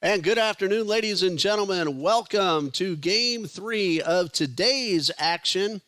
And good afternoon, ladies and gentlemen. Welcome to Game 3 of today's action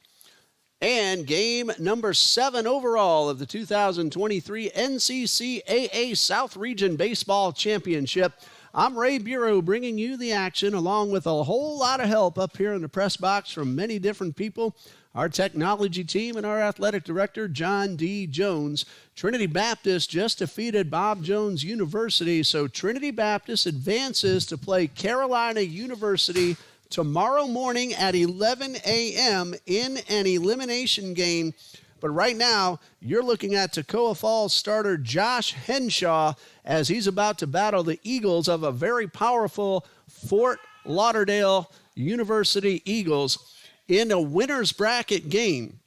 and game number 7 overall of the 2023 NCCAA South Region Baseball Championship. I'm Ray Bureau bringing you the action along with a whole lot of help up here in the press box from many different people. Our technology team and our athletic director, John D. Jones. Trinity Baptist just defeated Bob Jones University, so Trinity Baptist advances to play Carolina University tomorrow morning at 11 a.m. in an elimination game. But right now, you're looking at Toccoa Falls starter Josh Henshaw as he's about to battle the Eagles of a very powerful Fort Lauderdale University Eagles in a winner's bracket game.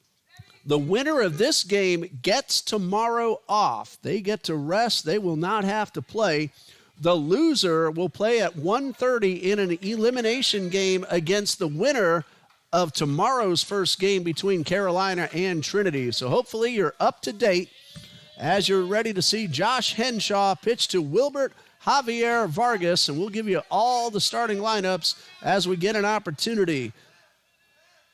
The winner of this game gets tomorrow off. They get to rest. They will not have to play. The loser will play at 1:30 in an elimination game against the winner of tomorrow's first game between Carolina and Trinity. So hopefully you're up to date as you're ready to see Josh Henshaw pitch to Wilbert Javier Vargas, and we'll give you all the starting lineups as we get an opportunity.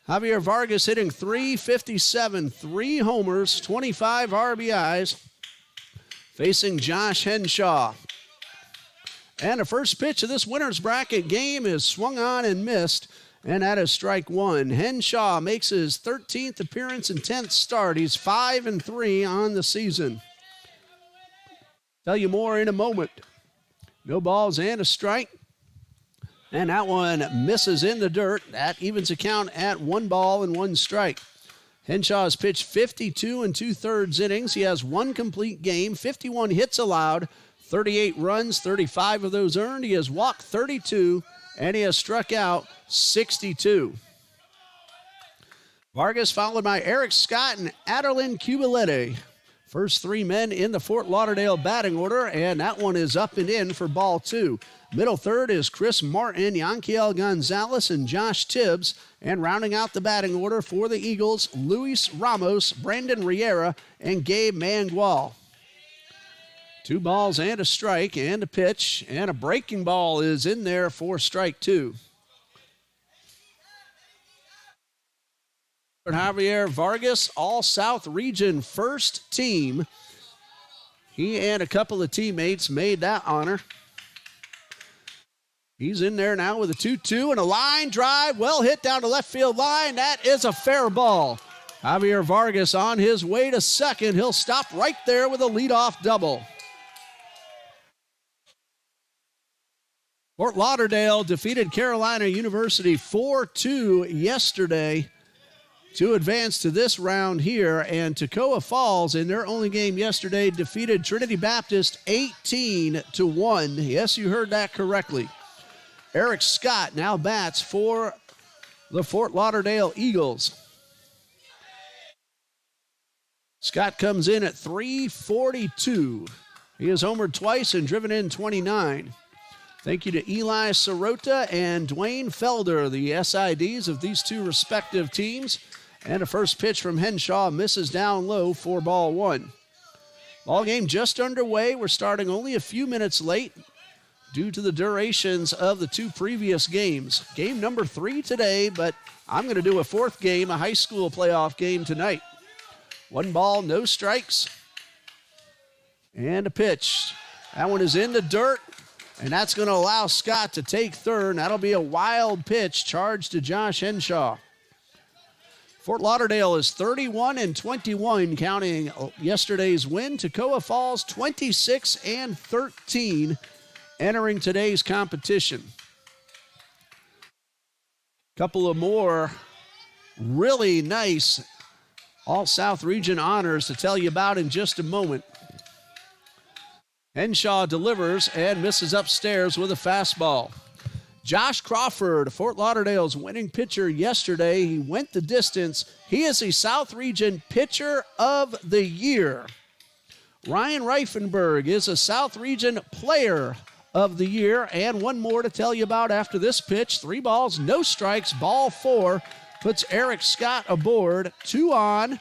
Javier Vargas hitting .357, 3 homers, 25 RBIs, facing Josh Henshaw. And the first pitch of this winner's bracket game is swung on and missed, and that is strike one. Henshaw makes his 13th appearance and 10th start. He's 5-3 on the season. Tell you more in a moment. No balls and a strike. And that one misses in the dirt. That evens the count at 1 ball and 1 strike. Henshaw has pitched 52 2/3 innings. He has 1 complete game, 51 hits allowed, 38 runs, 35 of those earned. He has walked 32, and he has struck out 62. Vargas followed by Eric Scott and Adelin Cubalete. First 3 men in the Fort Lauderdale batting order, and that one is up and in for ball 2. Middle third is Chris Martin, Yanquiel Gonzalez, and Josh Tibbs. And rounding out the batting order for the Eagles, Luis Ramos, Brandon Riera, and Gabe Mangual. 2 balls and a strike and a pitch, and a breaking ball is in there for strike 2. Javier Vargas, All-South Region first team. He and a couple of teammates made that honor. He's in there now with a 2-2 and a line drive. Well hit down the left field line. That is a fair ball. Javier Vargas on his way to second. He'll stop right there with a leadoff double. Fort Lauderdale defeated Carolina University 4-2 yesterday to advance to this round here. And Toccoa Falls, in their only game yesterday, defeated Trinity Baptist 18-1. Yes, you heard that correctly. Eric Scott now bats for the Fort Lauderdale Eagles. Scott comes in at .342. He has homered twice and driven in 29. Thank you to Eli Sirota and Dwayne Felder, the SIDs of these 2 respective teams. And a first pitch from Henshaw misses down low for ball 1. Ball game just underway. We're starting only a few minutes late due to the durations of the 2 previous games. Game number 3 today, but I'm going to do a 4th game, a high school playoff game tonight. 1 ball, no strikes. And a pitch. That one is in the dirt, and that's going to allow Scott to take third. That'll be a wild pitch charged to Josh Henshaw. Fort Lauderdale is 31-21, counting yesterday's win. Toccoa Falls 26-13, entering today's competition. Couple of more really nice All-South Region honors to tell you about in just a moment. Henshaw delivers and misses upstairs with a fastball. Josh Crawford, Fort Lauderdale's winning pitcher yesterday. He went the distance. He is a South Region Pitcher of the Year. Ryan Reifenberg is a South Region Player of the Year. And one more to tell you about after this pitch. 3 balls, no strikes, ball 4. Puts Eric Scott aboard. 2 on.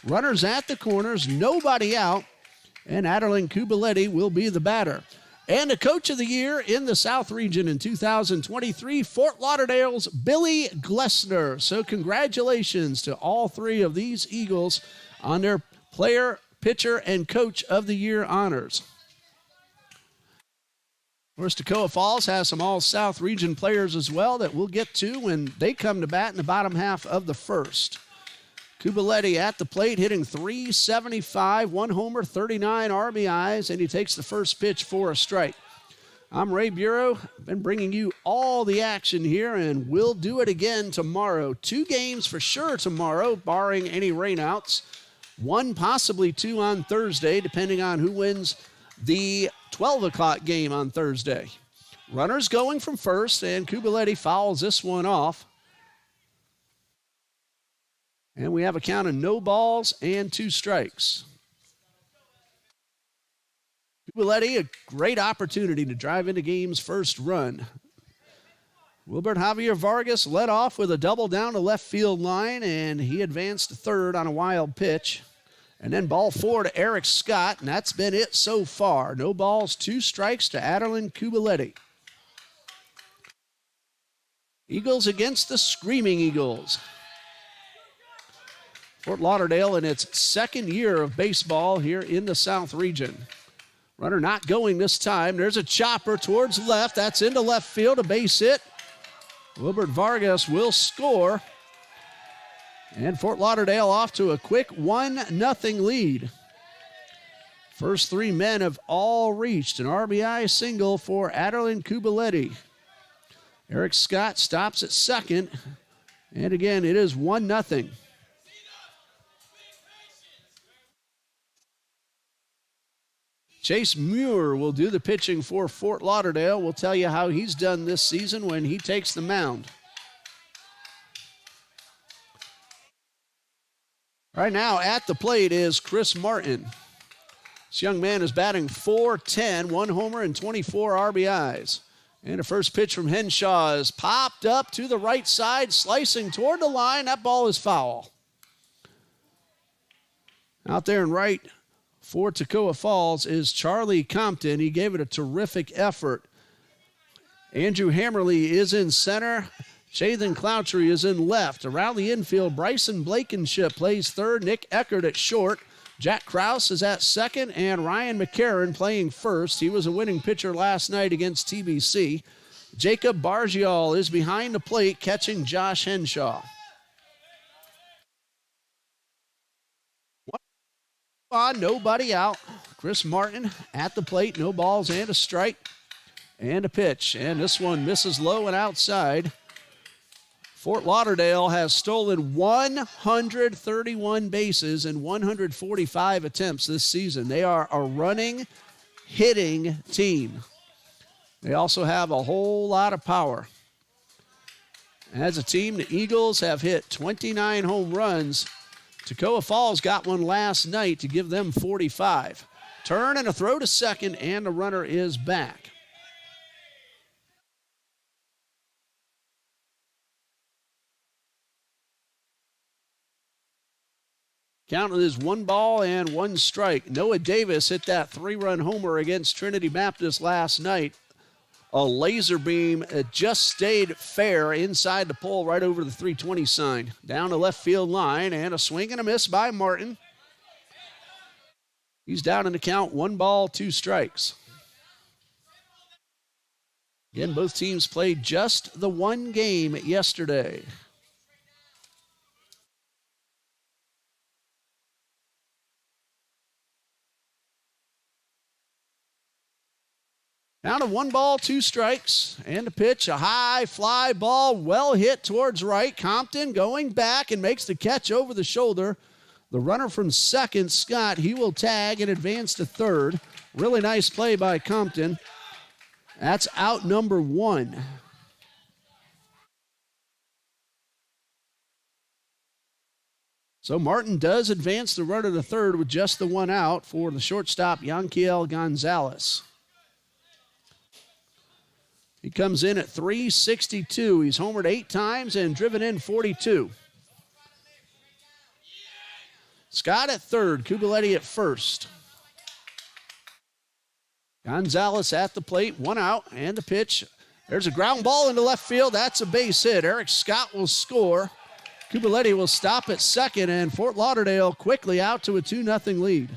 Runners at the corners, nobody out. And Adelin Cubalete will be the batter. And the Coach of the Year in the South Region in 2023, Fort Lauderdale's Billy Glessner. So congratulations to all three of these Eagles on their Player, Pitcher, and Coach of the Year honors. Of course, Toccoa Falls has some All-South Region players as well that we'll get to when they come to bat in the bottom half of the first. Kubaletti at the plate, hitting .375, one homer, 39 RBIs, and he takes the first pitch for a strike. I'm Ray Bureau. Been bringing you all the action here, and we'll do it again tomorrow. 2 games for sure tomorrow, barring any rainouts. 1, possibly 2 on Thursday, depending on who wins the 12 o'clock game on Thursday. Runners going from first, and Kubaletti fouls this one off. And we have a count of no balls and 2 strikes. Kubaletti, a great opportunity to drive into game's first run. Wilbert Javier Vargas led off with a double down the left field line, and he advanced to third on a wild pitch. And then ball 4 to Eric Scott, and that's been it so far. No balls, 2 strikes to Adelin Kubaletti. Eagles against the Screaming Eagles. Fort Lauderdale in its second year of baseball here in the South Region. Runner not going this time. There's a chopper towards left. That's into left field, a base hit. Wilbert Vargas will score. And Fort Lauderdale off to a quick 1-0 lead. First 3 men have all reached an RBI single for Adelin Kubaletti. Eric Scott stops at second. And again, it is 1-0. Chase Muir will do the pitching for Fort Lauderdale. We'll tell you how he's done this season when he takes the mound. Right now at the plate is Chris Martin. This young man is batting .410, 1 homer and 24 RBIs. And the first pitch from Henshaw is popped up to the right side, slicing toward the line. That ball is foul. Out there in right for Toccoa Falls is Charlie Compton. He gave it a terrific effort. Andrew Hammerly is in center. Jathan Cloutry is in left. Around the infield, Bryson Blankenship plays third. Nick Eckert at short. Jack Krause is at second, and Ryan McCarron playing first. He was a winning pitcher last night against TBC. Jacob Bargial is behind the plate, catching Josh Henshaw. On, nobody out. Chris Martin at the plate, no balls and a strike and a pitch. And this one misses low and outside. Fort Lauderdale has stolen 131 bases in 145 attempts this season. They are a running, hitting team. They also have a whole lot of power. As a team, the Eagles have hit 29 home runs. Toccoa Falls got one last night to give them 45. Turn and a throw to second, and the runner is back. Count is 1 ball and 1 strike. Noah Davis hit that 3-run homer against Trinity Baptist last night. A laser beam just stayed fair inside the pole right over the 320 sign. Down the left field line, and a swing and a miss by Martin. He's down in the count, 1 ball, 2 strikes. Again, both teams played just the 1 game yesterday. Down to 1 ball, 2 strikes, and a pitch, a high fly ball, well hit towards right. Compton going back and makes the catch over the shoulder. The runner from second, Scott, he will tag and advance to third. Really nice play by Compton. That's out number 1. So Martin does advance the runner to third with just the 1 out for the shortstop, Yanquiel Gonzalez. He comes in at .362. He's homered 8 times and driven in 42. Scott at third, Kubaletti at first. Gonzalez at the plate, 1 out, and the pitch. There's a ground ball into left field. That's a base hit. Eric Scott will score. Kubaletti will stop at second, and Fort Lauderdale quickly out to a 2-0 lead.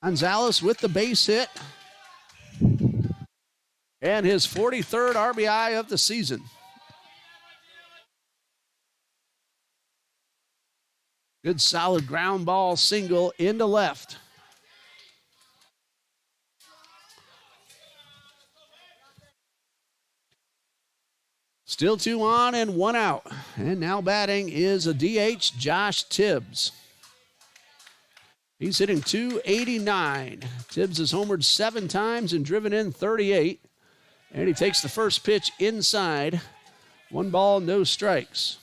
Gonzalez with the base hit. And his 43rd RBI of the season. Good solid ground ball single into left. Still 2 on and 1 out. And now batting is a DH, Josh Tibbs. He's hitting .289. Tibbs has homered 7 times and driven in 38. And he takes the first pitch inside. 1 ball, no strikes.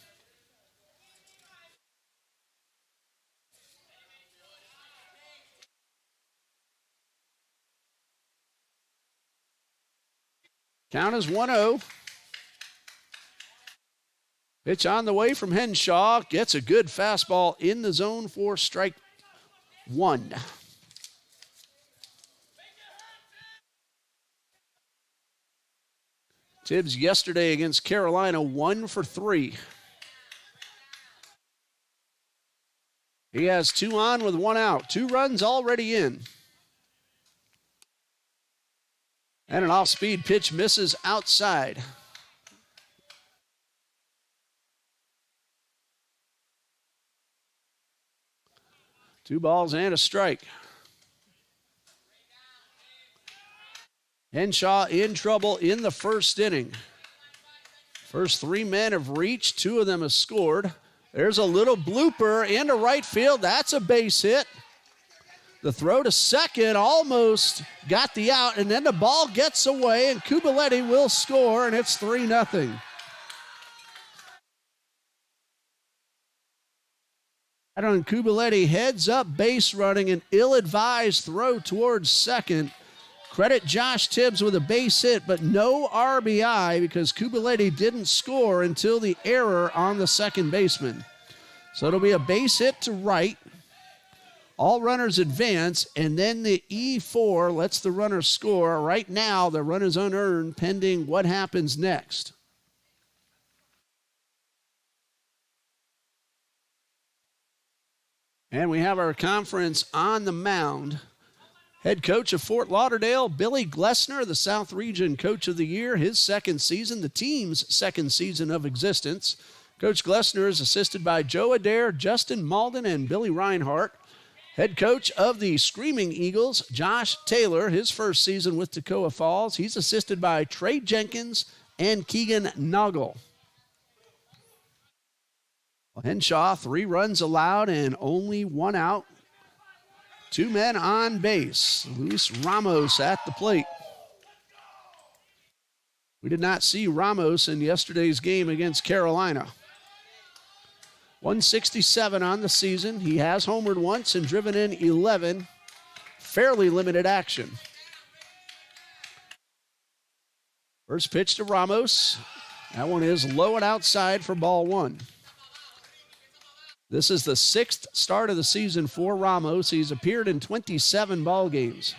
Count is 1-0. Pitch on the way from Henshaw. Gets a good fastball in the zone for strike 1. Tibbs yesterday against Carolina, 1 for 3. He has 2 on with 1 out. 2 runs already in. And an off-speed pitch misses outside. Two balls and a strike. Henshaw in trouble in the first inning. First 3 men have reached. 2 of them have scored. There's a little blooper into right field. That's a base hit. The throw to second almost got the out, and then the ball gets away, and Kubaletti will score, and it's 3-0. Adam Kubaletti heads up base running, an ill-advised throw towards second. Credit Josh Tibbs with a base hit, but no RBI because Kubaletti didn't score until the error on the second baseman. So it'll be a base hit to right. All runners advance, and then the E4 lets the runner score. Right now, the run is unearned pending what happens next. And we have our conference on the mound. Head coach of Fort Lauderdale, Billy Glessner, the South Region Coach of the Year, his second season, the team's second season of existence. Coach Glessner is assisted by Joe Adair, Justin Malden, and Billy Reinhart. Head coach of the Screaming Eagles, Josh Taylor, his first season with Toccoa Falls. He's assisted by Trey Jenkins and Keegan Noggle. Henshaw, 3 runs allowed and only 1 out. 2 men on base. Luis Ramos at the plate. We did not see Ramos in yesterday's game against Carolina. 167 on the season. He has homered once and driven in 11. Fairly limited action. First pitch to Ramos. That one is low and outside for ball 1. This is the 6th start of the season for Ramos. He's appeared in 27 ball games.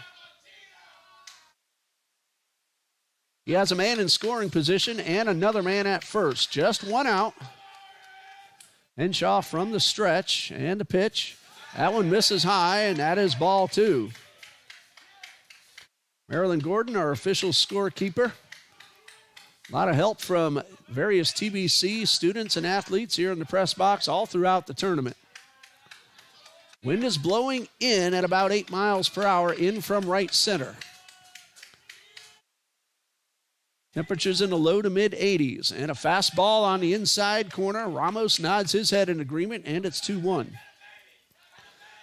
He has a man in scoring position and another man at first. Just 1 out. Henshaw from the stretch and the pitch. That one misses high, and that is ball 2. Marilyn Gordon, our official scorekeeper. A lot of help from various TBC students and athletes here in the press box all throughout the tournament. Wind is blowing in at about 8 miles per hour in from right center. Temperatures in the low to mid 80s, and a fastball on the inside corner. Ramos nods his head in agreement, and it's 2-1.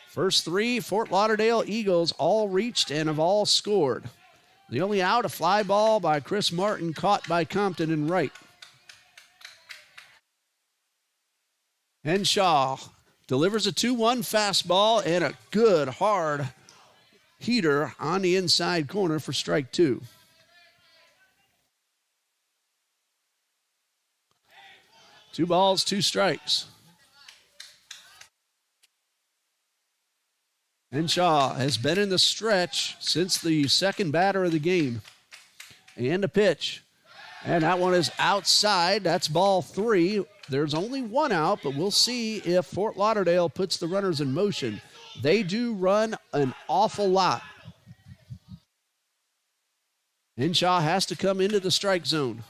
First 3 Fort Lauderdale Eagles all reached and have all scored. The only out, a fly ball by Chris Martin, caught by Compton in right. Henshaw delivers a 2-1 fastball and a good hard heater on the inside corner for strike 2. Two balls, 2 strikes. Henshaw has been in the stretch since the second batter of the game. And a pitch. And that one is outside. That's ball 3. There's only one out, but we'll see if Fort Lauderdale puts the runners in motion. They do run an awful lot. Henshaw has to come into the strike zone.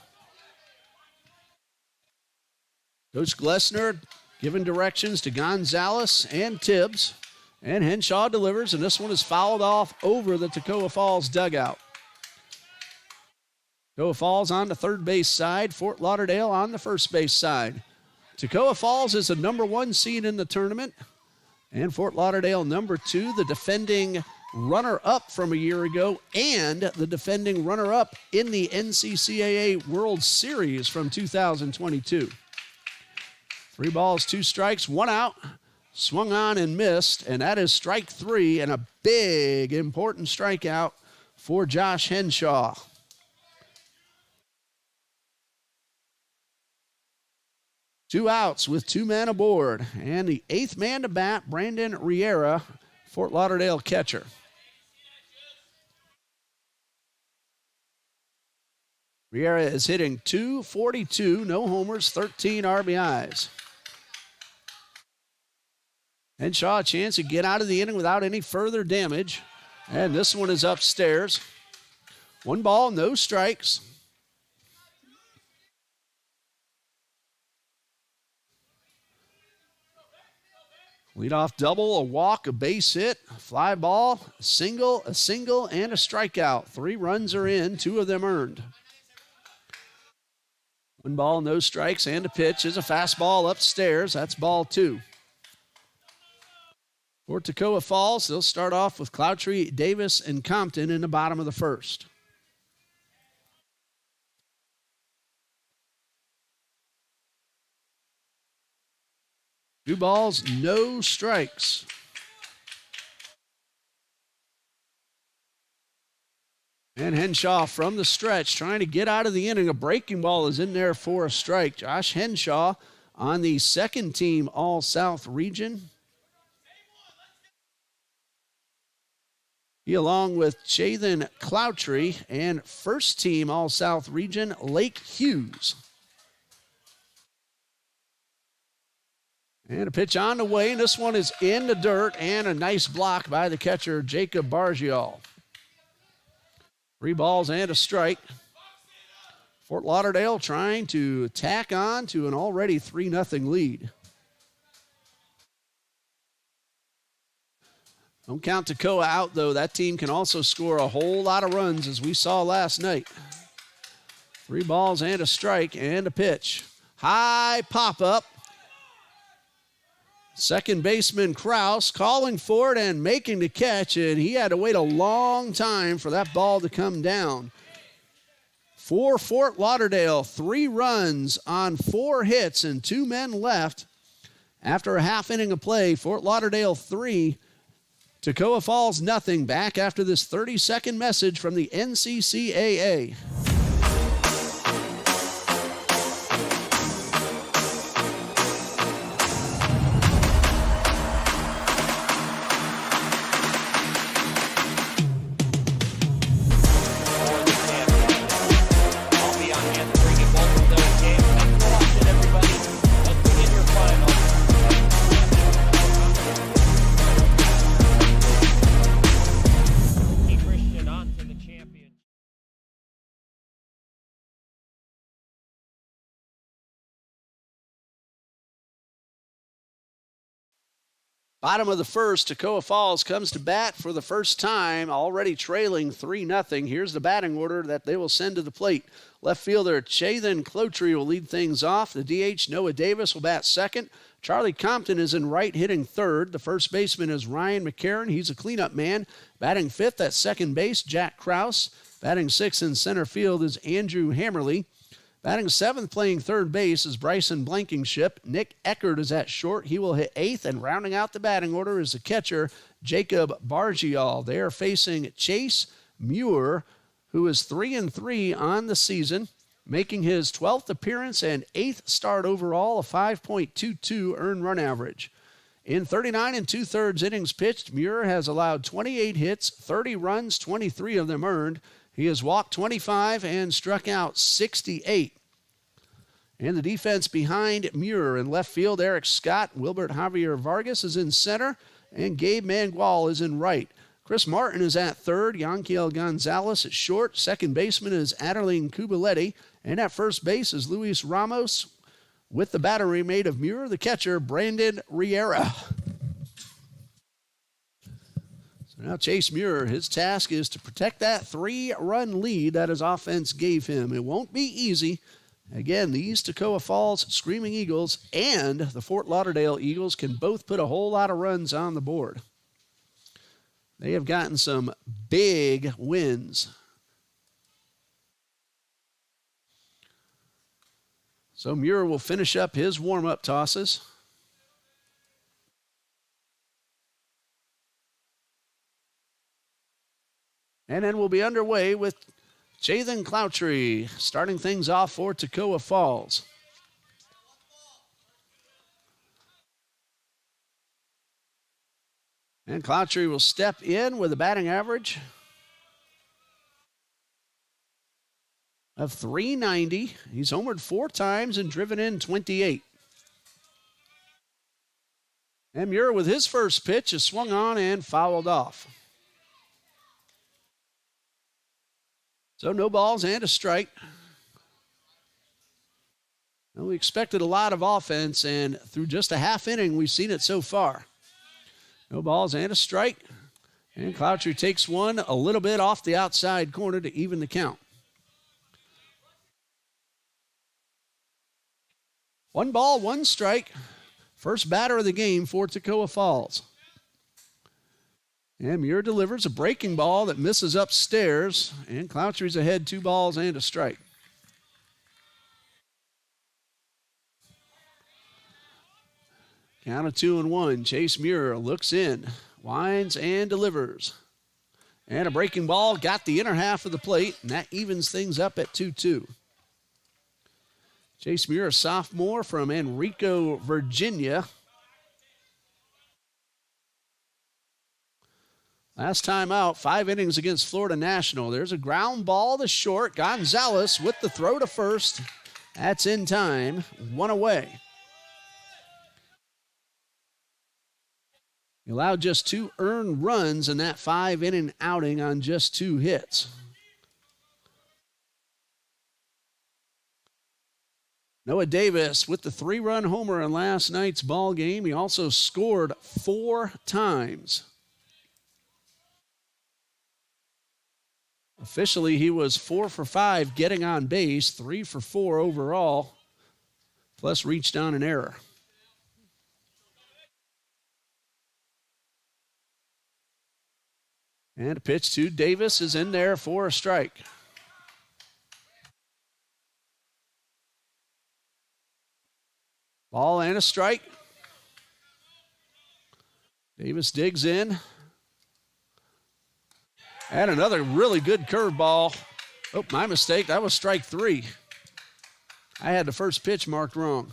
Coach Glessner giving directions to Gonzalez and Tibbs. And Henshaw delivers, and this one is fouled off over the Toccoa Falls dugout. Toccoa Falls on the third base side, Fort Lauderdale on the first base side. Toccoa Falls is the number 1 seed in the tournament, and Fort Lauderdale number 2, the defending runner-up from a year ago, and the defending runner-up in the NCCAA World Series from 2022. 3 balls, 2 strikes, 1 out. Swung on and missed, and that is strike 3, and a big, important strikeout for Josh Henshaw. Two outs with 2 men aboard, and the 8th man to bat, Brandon Riera, Fort Lauderdale catcher. Riera is hitting .242, no homers, 13 RBIs. Henshaw a chance to get out of the inning without any further damage. And this one is upstairs. 1 ball, no strikes. Leadoff double, a walk, a base hit, a fly ball, a single, and a strikeout. 3 runs are in, 2 of them earned. 1 ball, no strikes, and a pitch is a fastball upstairs. That's ball 2. For Toccoa Falls, they'll start off with Cloutry, Davis, and Compton in the bottom of the first. Two balls, no strikes. And Henshaw from the stretch trying to get out of the inning. A breaking ball is in there for a strike. Josh Henshaw on the second team All-South region. He, along with Chathan Cloutry, and first team All-South region, Lake Hughes. And a pitch on the way, and this one is in the dirt, and a nice block by the catcher, Jacob Bargial. 3 balls and a strike. Fort Lauderdale trying to tack on to an already 3-0 lead. Don't count Toccoa out, though. That team can also score a whole lot of runs, as we saw last night. 3 balls and a strike and a pitch. High pop-up. Second baseman Kraus calling for it and making the catch, and he had to wait a long time for that ball to come down. For Fort Lauderdale, 3 runs on 4 hits and 2 men left. After a half inning of play, Fort Lauderdale 3, Toccoa Falls nothing. Back after this 30-second message from the NCCAA. Bottom of the first, Toccoa Falls comes to bat for the first time, already trailing 3-0. Here's the batting order that they will send to the plate. Left fielder Chathan Cloutry will lead things off. The DH, Noah Davis, will bat second. Charlie Compton is in right, hitting third. The first baseman is Ryan McCarron. He's a cleanup man. Batting fifth at second base, Jack Krause. Batting sixth in center field is Andrew Hammerly. Batting seventh, playing third base, is Bryson Blankenship. Nick Eckert is at short. He will hit eighth, and rounding out the batting order is the catcher, Jacob Bargial. They are facing Chase Muir, who is 3-3 on the season, making his 12th appearance and 8th start overall, a 5.22 earned run average. In 39 2/3 innings pitched, Muir has allowed 28 hits, 30 runs, 23 of them earned. He has walked 25 and struck out 68. And the defense behind Muir in left field, Eric Scott, Wilbert Javier Vargas is in center, and Gabe Mangual is in right. Chris Martin is at third, Yanquiel Gonzalez at short. Second baseman is Adeline Kubaletti, and at first base is Luis Ramos, with the battery made of Muir, the catcher, Brandon Riera. So now Chase Muir, his task is to protect that 3-run lead that his offense gave him. It won't be easy. Again, these Toccoa Falls Screaming Eagles and the Fort Lauderdale Eagles can both put a whole lot of runs on the board. They have gotten some big wins. So Muir will finish up his warm-up tosses. And then we'll be underway with Jathan Cloutry starting things off for Toccoa Falls. And Cloutry will step in with a batting average of .390. He's homered 4 times and driven in 28. And Muir with his first pitch is swung on and fouled off. So no balls and a strike. And we expected a lot of offense, and through just a half inning, we've seen it so far. No balls and a strike. And Cloutry takes one a little bit off the outside corner to even the count. 1 ball, 1 strike. First batter of the game for Toccoa Falls. And Muir delivers a breaking ball that misses upstairs, and Cloutry's ahead 2 balls and a strike. Count of 2-1. Chase Muir looks in, winds and delivers. And a breaking ball got the inner half of the plate, and that evens things up at 2-2. Chase Muir, a sophomore from Enrico, Virginia. Last time out, 5 innings against Florida National. There's a ground ball to short. Gonzalez with the throw to first. That's in time. 1 away. He allowed just 2 earned runs in that 5-inning outing on just 2 hits. Noah Davis with the 3-run homer in last night's ball game. He also scored 4 times. Officially, he was 4 for 5 getting on base, 3 for 4 overall, plus reached on an error. And a pitch to Davis is in there for a strike. Ball and a strike. Davis digs in. And another really good curveball. Oh, my mistake. That was strike 3. I had the first pitch marked wrong.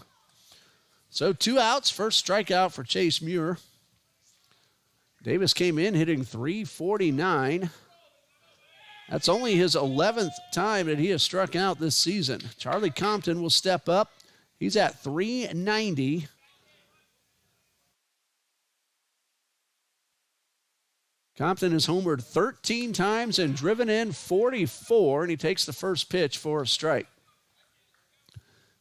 So 2 outs, first strikeout for Chase Muir. Davis came in hitting .349. That's only his 11th time that he has struck out this season. Charlie Compton will step up. He's at .390. Compton has homered 13 times and driven in 44, and he takes the first pitch for a strike.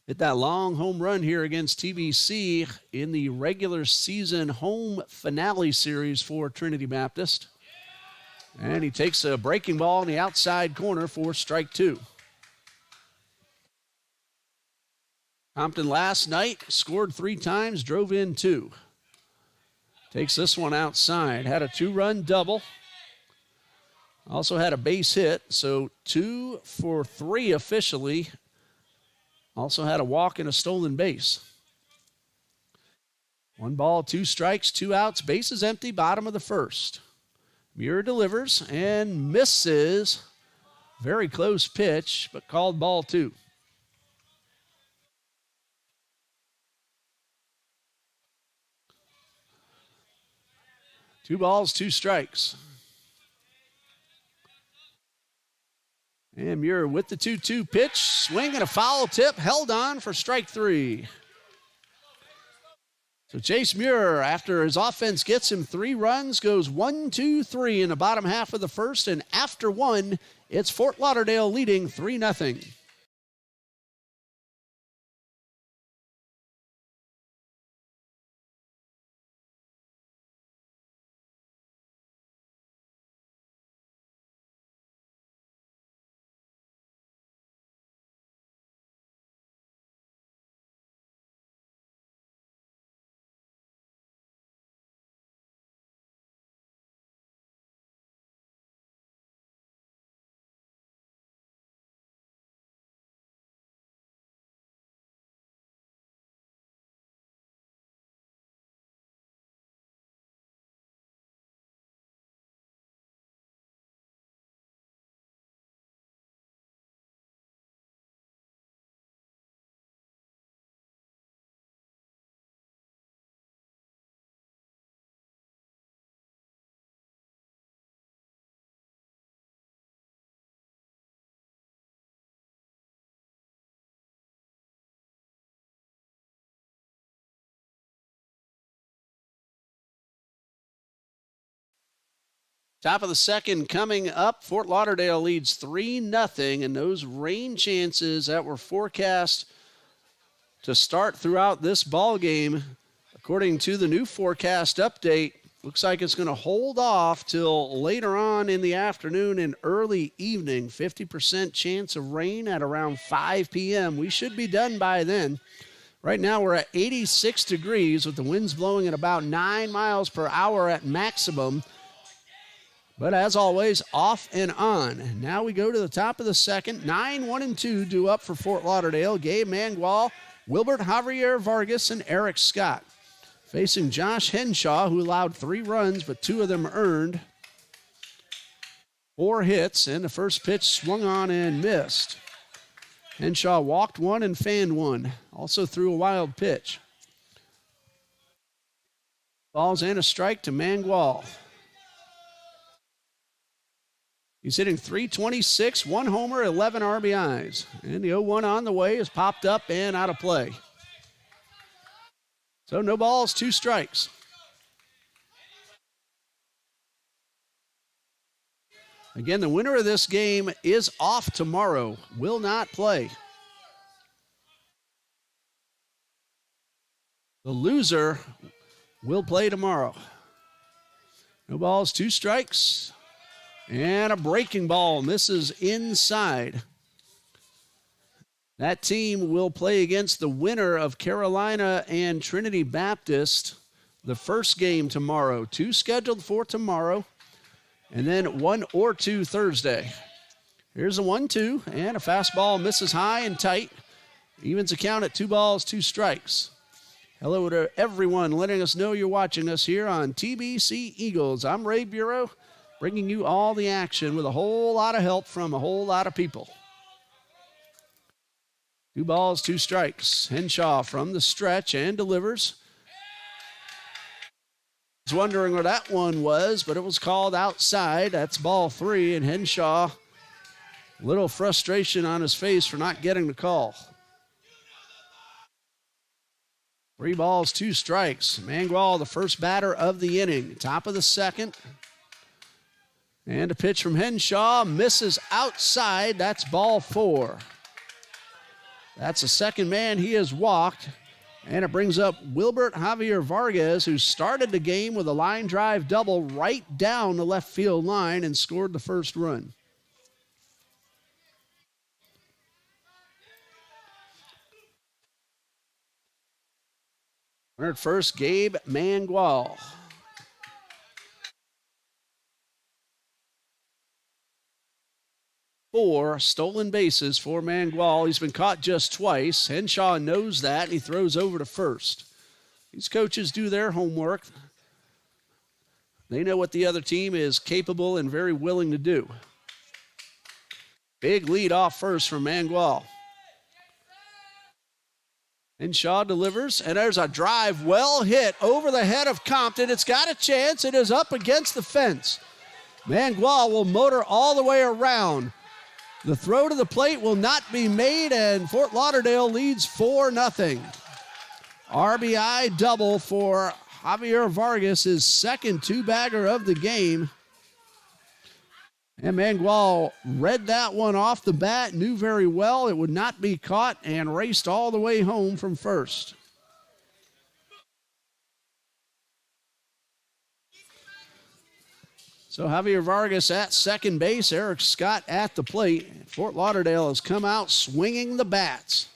Hit that long home run here against TBC in the regular season home finale series for Trinity Baptist. And he takes a breaking ball in the outside corner for strike 2. Compton last night scored 3 times, drove in 2. Takes this one outside. Had a 2-run double. Also had a base hit, so 2 for 3 officially. Also had a walk and a stolen base. 1 ball, 2 strikes, 2 outs. Bases empty, bottom of the first. Muir delivers and misses. Very close pitch, but called ball 2. 2 balls, 2 strikes. And Muir with the 2-2 pitch. Swing and a foul tip. Held on for strike 3. So Chase Muir, after his offense gets him 3 runs, goes 1-2-3 in the bottom half of the first. And after 1, it's Fort Lauderdale leading 3-0. Top of the second coming up. Fort Lauderdale leads 3-0, and those rain chances that were forecast to start throughout this ball game, according to the new forecast update, looks like it's going to hold off till later on in the afternoon and early evening. 50% chance of rain at around 5 p.m. We should be done by then. Right now we're at 86 degrees with the winds blowing at about 9 miles per hour at maximum. But as always, off and on. Now we go to the top of the second. 9-1-2 due up for Fort Lauderdale. Gabe Mangual, Wilbert Javier Vargas, and Eric Scott. Facing Josh Henshaw, who allowed 3 runs, but 2 of them earned. 4 hits, and the first pitch swung on and missed. Henshaw walked 1 and fanned 1. Also threw a wild pitch. Balls and a strike to Mangual. He's hitting .326, 1 homer, 11 RBIs. And the 0-1 on the way is popped up and out of play. So no balls, 2 strikes. Again, the winner of this game is off tomorrow, will not play. The loser will play tomorrow. No balls, 2 strikes. And a breaking ball misses inside. That team will play against the winner of Carolina and Trinity Baptist the first game tomorrow. 2 scheduled for tomorrow, and then 1 or 2 Thursday. Here's a 1-2, and a fastball misses high and tight. Evens the count at 2 balls, 2 strikes. Hello to everyone letting us know you're watching us here on TBC Eagles. I'm Ray Bureau, bringing you all the action with a whole lot of help from a whole lot of people. 2 balls, 2 strikes. Henshaw from the stretch and delivers. I was wondering where that one was, but it was called outside. That's ball 3, and Henshaw, a little frustration on his face for not getting the call. 3 balls, 2 strikes. Mangual, the first batter of the inning. Top of the second. And a pitch from Henshaw misses outside. That's ball 4. That's the second man he has walked. And it brings up Wilbert Javier Vargas, who started the game with a line drive double right down the left field line and scored the first run. Runner at first, Gabe Mangual. 4 stolen bases for Mangual. He's been caught just twice. Henshaw knows that, and he throws over to first. These coaches do their homework. They know what the other team is capable and very willing to do. Big lead off first from Mangual. Henshaw delivers, and there's a drive well hit over the head of Compton. It's got a chance. It is up against the fence. Mangual will motor all the way around. The throw to the plate will not be made, and Fort Lauderdale leads 4-0. RBI double for Javier Vargas, his second two-bagger of the game. And Mangual read that one off the bat, knew very well it would not be caught, and raced all the way home from first. So Javier Vargas at second base, Eric Scott at the plate. Fort Lauderdale has come out swinging the bats.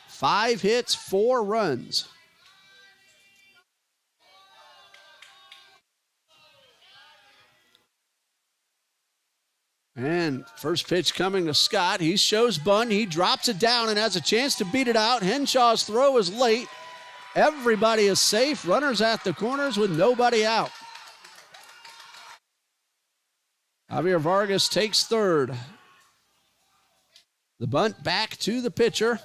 5 hits, 4 runs. And first pitch coming to Scott. He shows bunt. He drops it down and has a chance to beat it out. Henshaw's throw is late. Everybody is safe. Runners at the corners with nobody out. Javier Vargas takes third. The bunt back to the pitcher.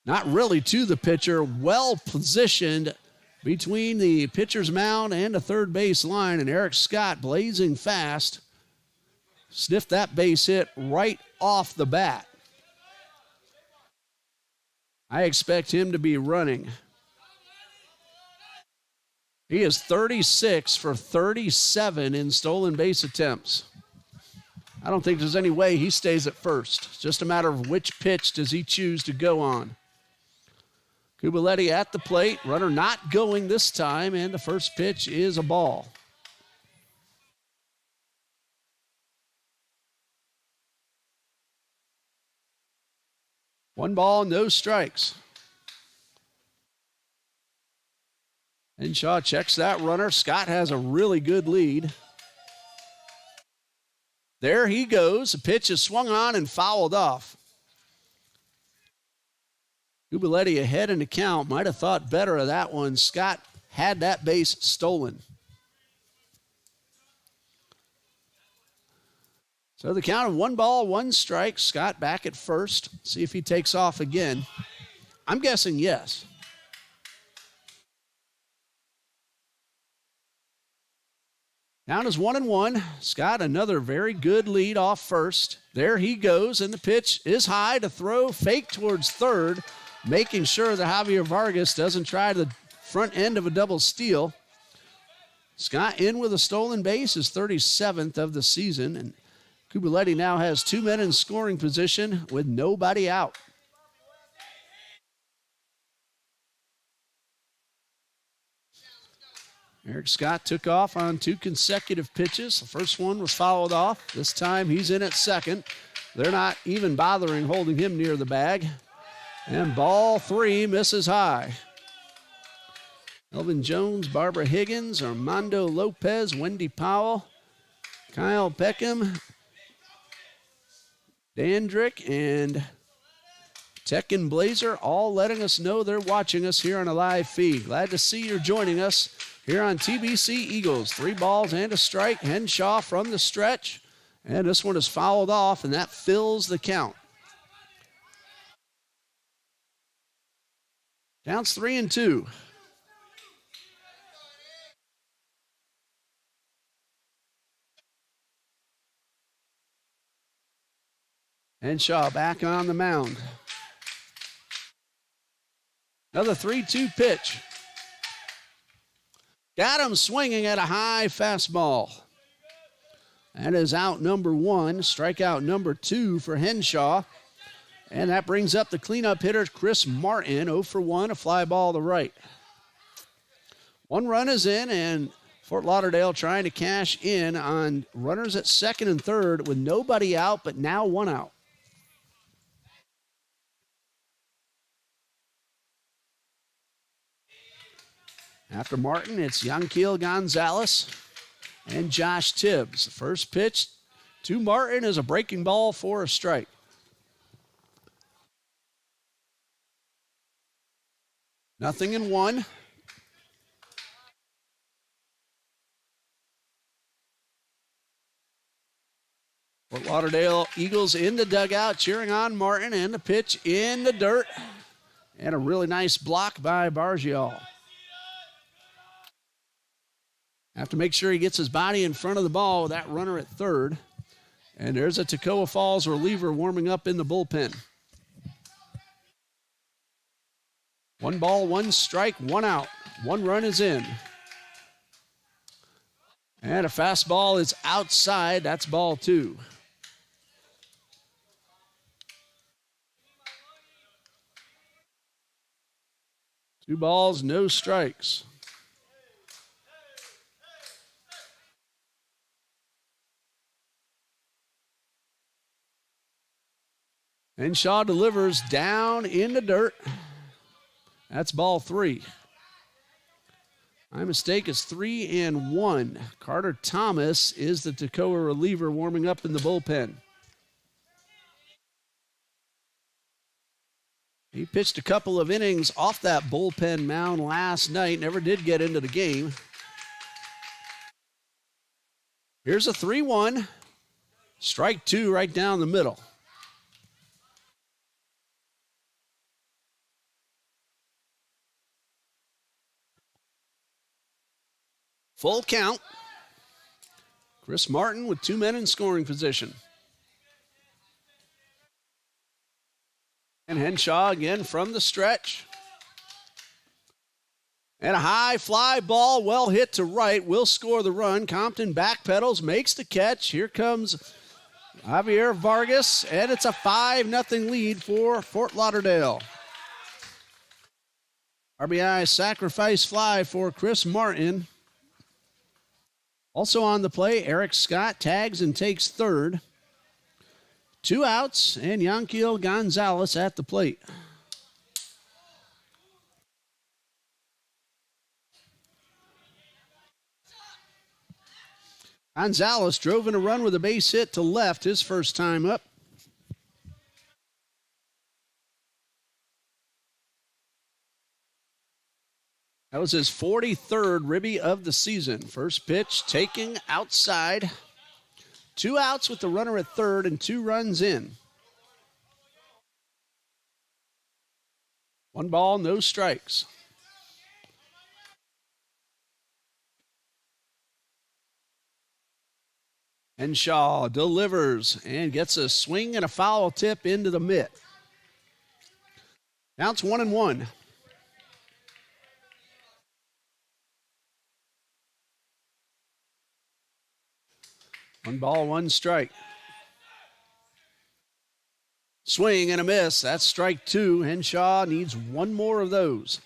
Not really to the pitcher. Well positioned between the pitcher's mound and the third base line. And Eric Scott blazing fast. Sniffed that base hit right off the bat. I expect him to be running. He is 36 for 37 in stolen base attempts. I don't think there's any way he stays at first. It's just a matter of which pitch does he choose to go on. Kubaletti at the plate. Runner not going this time, and the first pitch is a ball. One ball, no strikes. Henshaw checks that runner. Scott has a really good lead. There he goes. The pitch is swung on and fouled off. Kubaletti ahead in the count. Might have thought better of that one. Scott had that base stolen. So the count of 1 ball, 1 strike. Scott back at first. See if he takes off again. I'm guessing yes. Count is 1-1. Scott, another very good lead off first. There he goes, and the pitch is high to throw, fake towards third, making sure that Javier Vargas doesn't try the front end of a double steal. Scott in with a stolen base, his 37th of the season, and Kubaletti now has 2 men in scoring position with nobody out. Eric Scott took off on 2 consecutive pitches. The first one was fouled off. This time he's in at second. They're not even bothering holding him near the bag. And ball 3 misses high. Elvin Jones, Barbara Higgins, Armando Lopez, Wendy Powell, Kyle Peckham, Dandrick, and Tekken Blazer all letting us know they're watching us here on a live feed. Glad to see you're joining us here on TBC Eagles. 3 balls and a strike. Henshaw from the stretch. And this one is fouled off, and that fills the count. Counts 3-2. Henshaw back on the mound. Another 3-2 pitch. Got him swinging at a high fastball. That is out number 1, strikeout number 2 for Henshaw. And that brings up the cleanup hitter, Chris Martin, 0 for 1, a fly ball to right. 1 run is in, and Fort Lauderdale trying to cash in on runners at second and third with nobody out, but now 1 out. After Martin, it's Yanquiel Gonzalez and Josh Tibbs. The first pitch to Martin is a breaking ball for a strike. Nothing in 1. Fort Lauderdale Eagles in the dugout cheering on Martin, and the pitch in the dirt. And a really nice block by Bargial. Have to make sure he gets his body in front of the ball with that runner at third. And there's a Toccoa Falls reliever warming up in the bullpen. 1 ball, 1 strike, 1 out. 1 run is in. And a fastball is outside. That's ball 2. Two balls, no strikes. Henshaw delivers down in the dirt. That's ball 3. My mistake is 3-1. Carter Thomas is the Toccoa reliever warming up in the bullpen. He pitched a couple of innings off that bullpen mound last night. Never did get into the game. Here's a 3-1. Strike 2 right down the middle. Full count. Chris Martin with 2 men in scoring position. And Henshaw again from the stretch. And a high fly ball, well hit to right, will score the run. Compton backpedals, makes the catch. Here comes Javier Vargas, and it's a 5-0 lead for Fort Lauderdale. RBI sacrifice fly for Chris Martin. Also on the play, Eric Scott tags and takes third. 2 outs, and Yanquiel Gonzalez at the plate. Gonzalez drove in a run with a base hit to left his first time up. That was his 43rd ribby of the season. First pitch taking outside. 2 outs with the runner at third and 2 runs in. 1 ball, no strikes. Henshaw delivers and gets a swing and a foul tip into the mitt. Now it's 1-1. One ball, 1 strike. Swing and a miss. That's strike 2. Henshaw needs 1 more of those.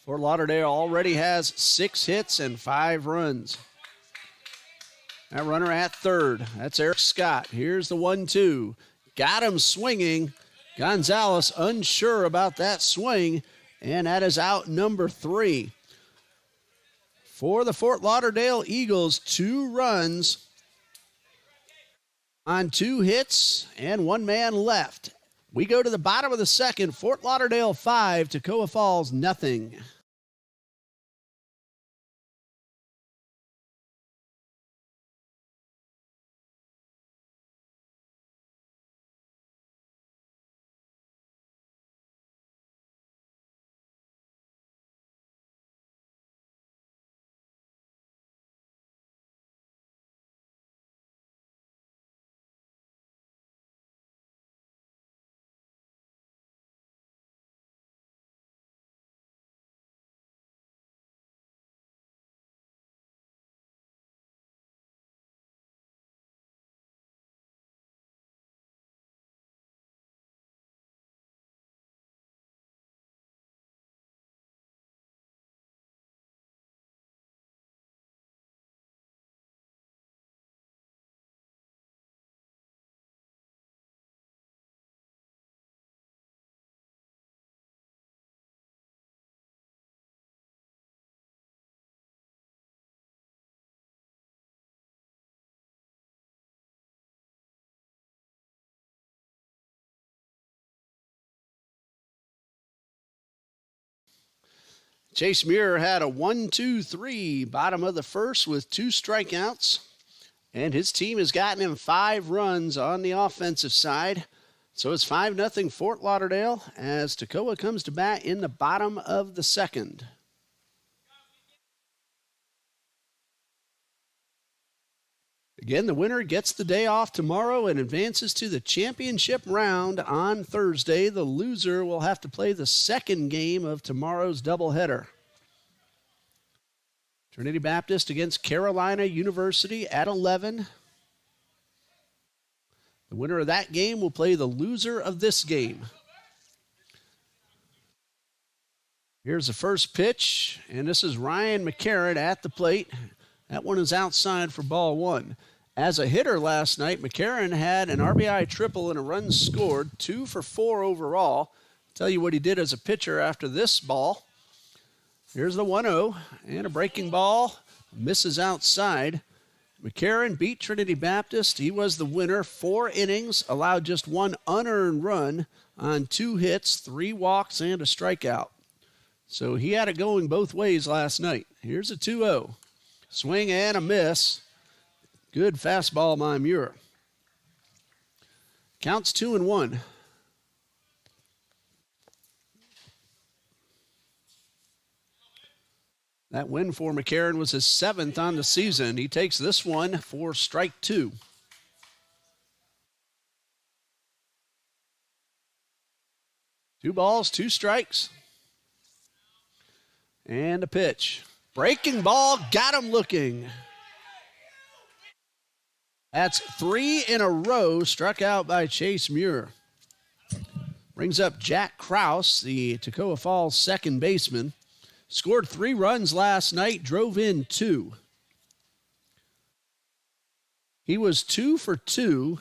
Fort Lauderdale already has 6 hits and 5 runs. That runner at third. That's Eric Scott. Here's the 1-2. Got him swinging. Gonzalez unsure about that swing, and that is out number 3. For the Fort Lauderdale Eagles, 2 runs on 2 hits and 1 man left. We go to the bottom of the second. Fort Lauderdale 5, Toccoa Falls 0. Chase Muir had a 1-2-3 bottom of the first with 2 strikeouts. And his team has gotten him 5 runs on the offensive side. So it's 5-0 Fort Lauderdale as Toccoa comes to bat in the bottom of the second. Again, the winner gets the day off tomorrow and advances to the championship round on Thursday. The loser will have to play the second game of tomorrow's doubleheader. Trinity Baptist against Carolina University at 11. The winner of that game will play the loser of this game. Here's the first pitch, and this is Ryan McCarron at the plate. That one is outside for ball 1. As a hitter last night, McCarron had an RBI triple and a run scored, 2 for 4 overall. I'll tell you what he did as a pitcher after this ball. Here's the 1-0, and a breaking ball misses outside. McCarron beat Trinity Baptist. He was the winner. 4 innings, allowed just 1 unearned run on 2 hits, 3 walks, and a strikeout. So he had it going both ways last night. Here's a 2-0. Swing and a miss. Good fastball by Muir. Counts 2-1. That win for McCarron was his 7th on the season. He takes this one for strike 2. Two balls, 2 strikes. And a pitch. Breaking ball, got him looking. That's 3 in a row struck out by Chase Muir. Brings up Jack Krause, the Toccoa Falls second baseman. Scored 3 runs last night, drove in 2. He was 2 for 2,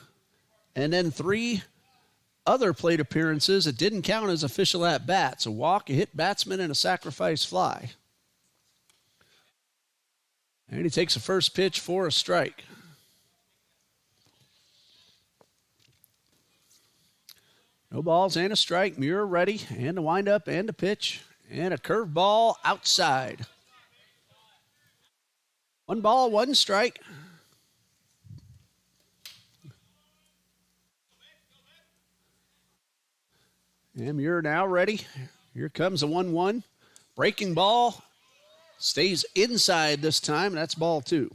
and then 3 other plate appearances that didn't count as official at-bats. A walk, a hit batsman, and a sacrifice fly. And he takes the first pitch for a strike. No balls and a strike. Muir ready, and a windup and a pitch. And a curveball outside. 1 ball, 1 strike. And Muir now ready. Here comes a 1-1. Breaking ball. Stays inside this time. That's ball 2.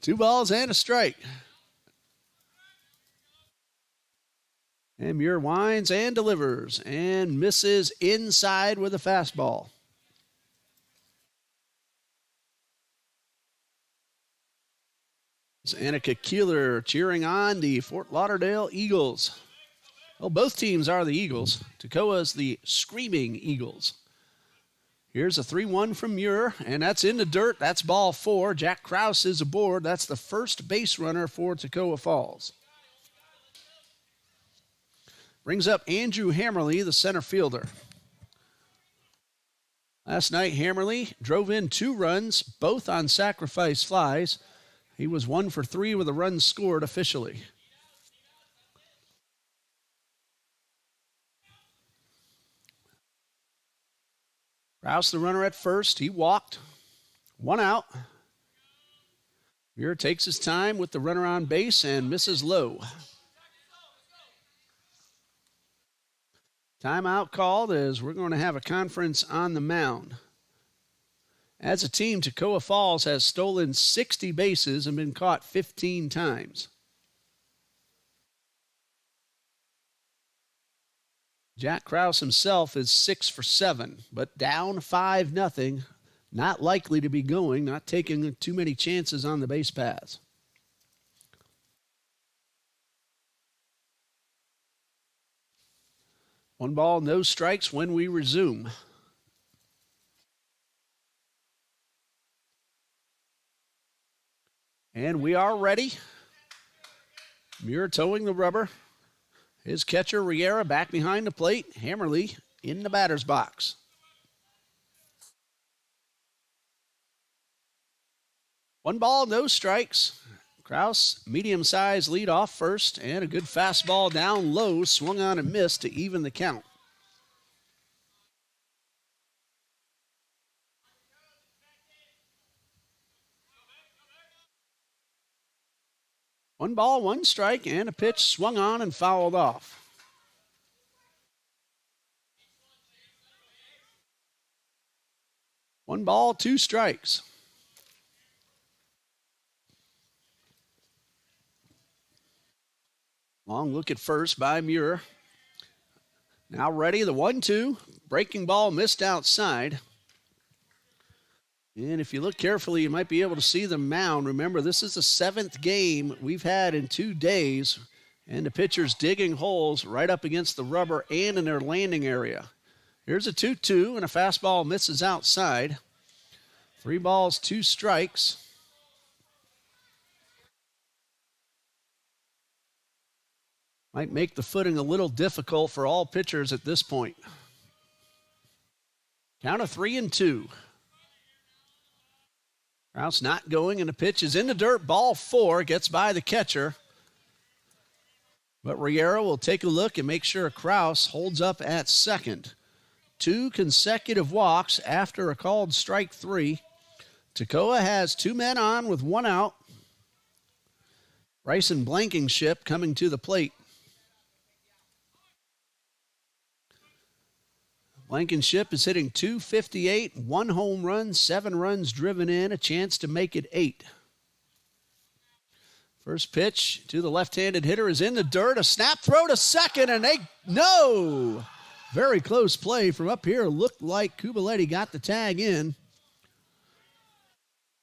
Two balls and a strike. And Muir winds and delivers and misses inside with a fastball. It's Annika Keeler cheering on the Fort Lauderdale Eagles. Well, both teams are the Eagles. Toccoa's the Screaming Eagles. Here's a 3-1 from Muir, and that's in the dirt. That's ball 4. Jack Krause is aboard. That's the first base runner for Toccoa Falls. Brings up Andrew Hammerly, the center fielder. Last night, Hammerly drove in 2 runs, both on sacrifice flies. He was 1 for 3 with a run scored officially. Krause, the runner at first. He walked. 1 out. Muir takes his time with the runner on base and misses low. Timeout called as we're going to have a conference on the mound. As a team, Toccoa Falls has stolen 60 bases and been caught 15 times. Jack Krause himself is 6 for 7, but down 5-0. Not likely to be going, not taking too many chances on the base paths. One ball, no strikes when we resume. And we are ready. Muir towing the rubber. His catcher, Riera, back behind the plate. Hammerly in the batter's box. One ball, no strikes. Kraus, medium-sized lead off first, and a good fastball down low, swung on and missed to even the count. One ball, one strike, and a pitch swung on and fouled off. One ball, two strikes. Long look at first by Muir. Now ready, the 1-2. Breaking ball missed outside. And if you look carefully, you might be able to see the mound. Remember, this is the 7th game we've had in 2 days, and the pitcher's digging holes right up against the rubber and in their landing area. Here's a 2-2, and a fastball misses outside. 3 balls, 2 strikes. Might make the footing a little difficult for all pitchers at this point. Count of 3-2. Kraus not going, and the pitch is in the dirt. Ball 4, gets by the catcher. But Riera will take a look and make sure Kraus holds up at second. 2 consecutive walks after a called strike 3. Toccoa has 2 men on with 1 out. Bryson Blankenship coming to the plate. Blankenship is hitting .258, 1 home run, 7 runs driven in, a chance to make it 8. First pitch to the left-handed hitter is in the dirt. A snap throw to second, and no! Very close play from up here. Looked like Kubaletti got the tag in.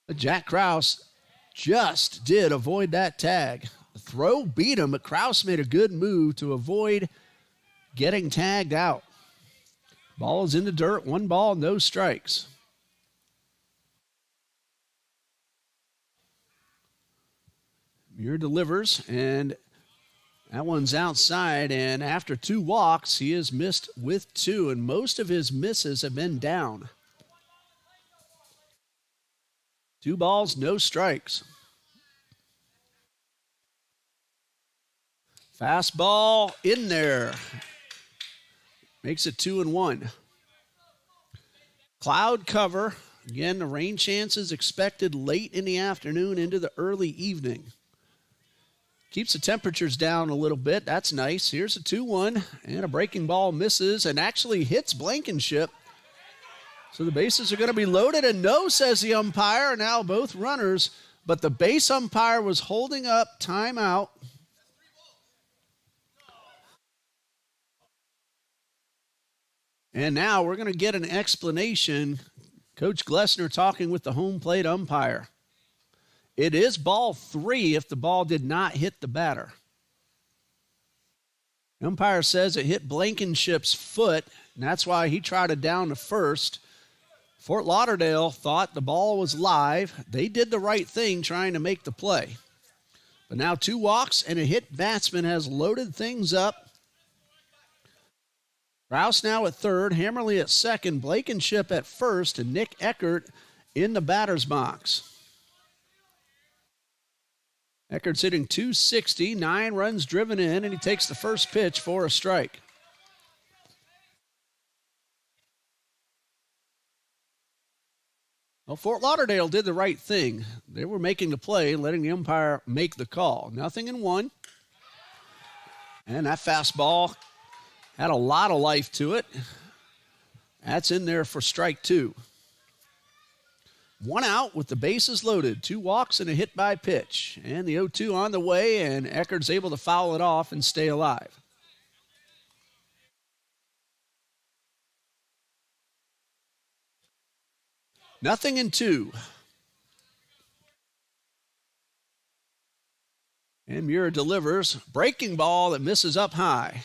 But Jack Kraus just did avoid that tag. The throw beat him, but Kraus made a good move to avoid getting tagged out. Ball is in the dirt. 1 ball, no strikes. Muir delivers, and that one's outside. And after 2 walks, he has missed with 2, and most of his misses have been down. 2 balls, no strikes. Fastball in there. Makes it 2-1. Cloud cover. Again, the rain chances expected late in the afternoon into the early evening. Keeps the temperatures down a little bit. That's nice. Here's a 2-1, and a breaking ball misses and actually hits Blankenship. So the bases are going to be loaded, and no, says the umpire. Now both runners, but the base umpire was holding up timeout. And now we're going to get an explanation. Coach Glessner talking with the home plate umpire. It is ball 3 if the ball did not hit the batter. The umpire says it hit Blankenship's foot, and that's why he trotted down to first. Fort Lauderdale thought the ball was live. They did the right thing trying to make the play. But now 2 walks and a hit batsman has loaded things up. Kraus now at third, Hammerly at second, Blankenship at first, and Nick Eckert in the batter's box. Eckert's hitting .260, 9 runs driven in, and he takes the first pitch for a strike. Well, Fort Lauderdale did the right thing. They were making the play, letting the umpire make the call. 0-1. And that fastball had a lot of life to it. That's in there for strike 2. 1 out with the bases loaded. 2 walks and a hit by pitch. And the 0-2 on the way, and Eckert's able to foul it off and stay alive. Nothing in 2. And Muir delivers. Breaking ball that misses up high.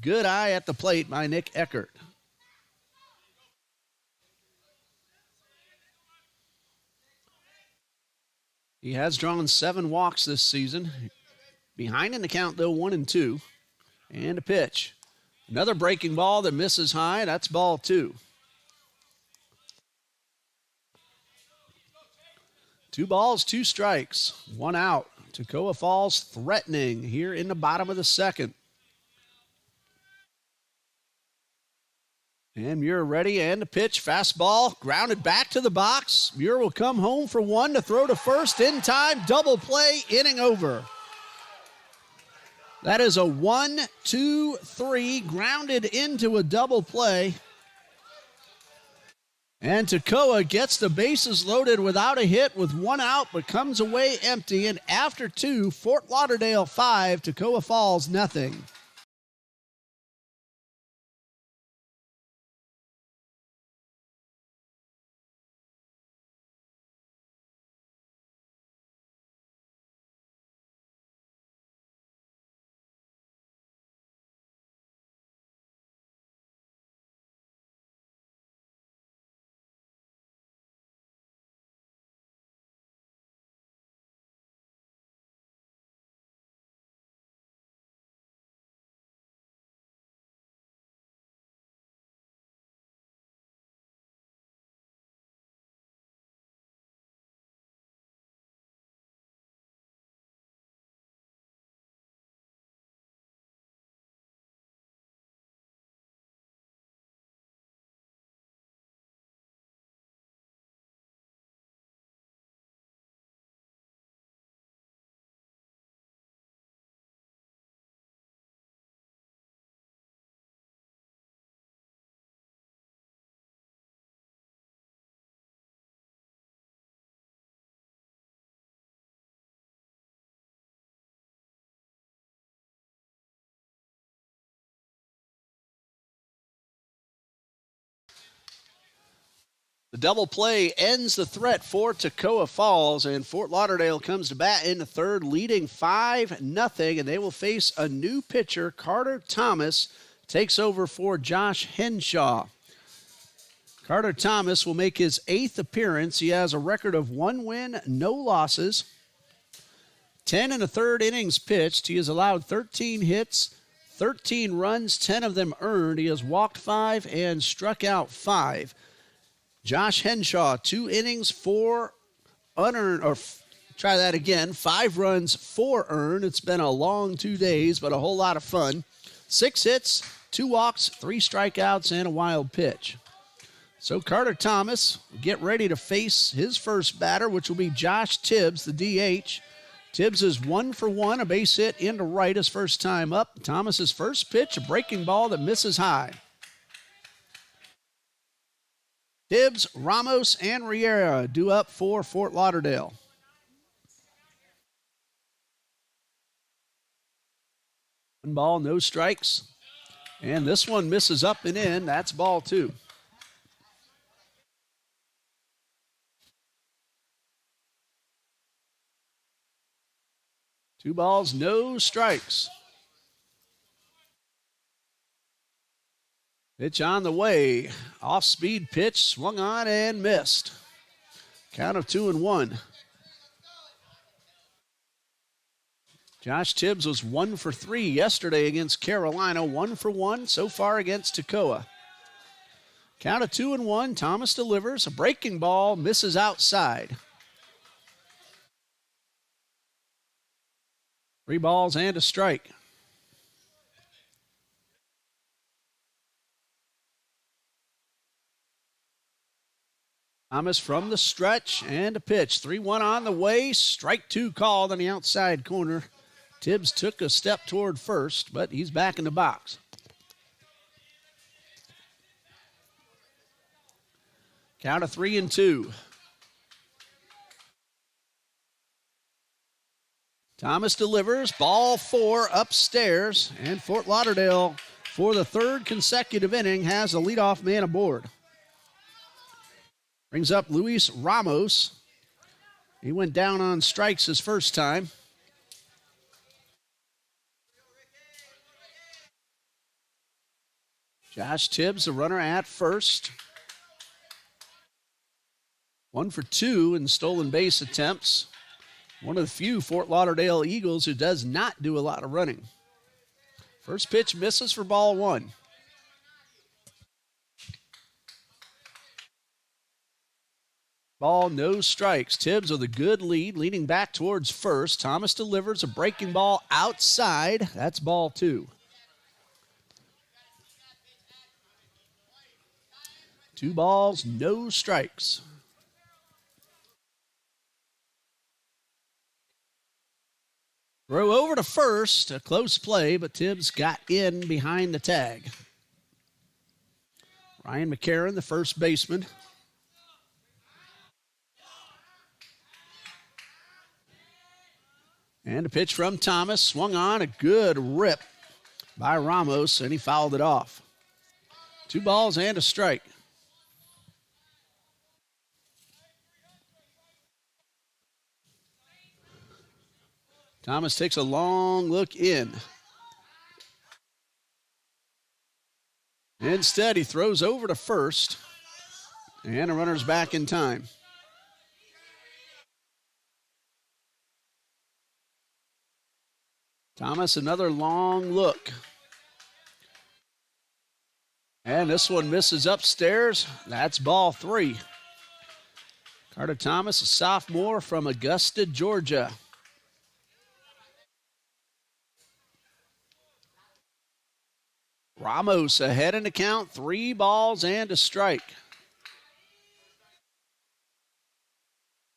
Good eye at the plate by Nick Eckert. He has drawn 7 walks this season. Behind in the count, though, 1-2. And a pitch. Another breaking ball that misses high. That's ball 2. 2 balls, 2 strikes, 1 out. Toccoa Falls threatening here in the bottom of the second. And Muir ready, and the pitch, fastball, grounded back to the box. Muir will come home for 1 to throw to first in time. Double play, inning over. That is a 1-2-3, grounded into a double play. And Toccoa gets the bases loaded without a hit with 1 out, but comes away empty. And after 2, Fort Lauderdale 5, Toccoa Falls nothing. The double play ends the threat for Toccoa Falls, and Fort Lauderdale comes to bat in the third, leading 5-0, and they will face a new pitcher. Carter Thomas takes over for Josh Henshaw. Carter Thomas will make his 8th appearance. He has a record of 1 win, no losses. 10 1/3 innings pitched. He has allowed 13 hits, 13 runs, 10 of them earned. He has walked 5 and struck out 5. Josh Henshaw, 2 innings, 4 unearned, or try that again, 5 runs, 4 earned. It's been a long 2 days, but a whole lot of fun. 6 hits, 2 walks, 3 strikeouts, and a wild pitch. So Carter Thomas will get ready to face his first batter, which will be Josh Tibbs, the DH. Tibbs is 1 for 1, a base hit into right his first time up. Thomas's first pitch, a breaking ball that misses high. Tibbs, Ramos, and Riera due up for Fort Lauderdale. One ball, no strikes. And this one misses up and in. That's ball 2. Two balls, no strikes. Pitch on the way. Off-speed pitch, swung on and missed. Count of 2-1. Josh Tibbs was 1 for 3 yesterday against Carolina. 1 for 1 so far against Toccoa. Count of 2-1. Thomas delivers. A breaking ball, misses outside. 3 balls and a strike. Thomas from the stretch and a pitch. 3-1 on the way. Strike 2 called on the outside corner. Tibbs took a step toward first, but he's back in the box. Count of 3-2. Thomas delivers. Ball 4 upstairs. And Fort Lauderdale, for the 3rd consecutive inning, has a leadoff man aboard. Brings up Luis Ramos. He went down on strikes his first time. Josh Tibbs, the runner at first. 1 for 2 in stolen base attempts. One of the few Fort Lauderdale Eagles who does not do a lot of running. First pitch misses for ball 1. Ball, no strikes. Tibbs with a good lead, leading back towards first. Thomas delivers a breaking ball outside. That's ball 2. 2 balls, no strikes. Throw over to first. A close play, but Tibbs got in behind the tag. Ryan McCarron, the first baseman. And a pitch from Thomas. Swung on, a good rip by Ramos, and he fouled it off. 2 balls and a strike. Thomas takes a long look in. Instead, he throws over to first, and a runner's back in time. Thomas, another long look. And this one misses upstairs. That's ball 3. Carter Thomas, a sophomore from Augusta, Georgia. Ramos ahead in the count, 3 balls and a strike.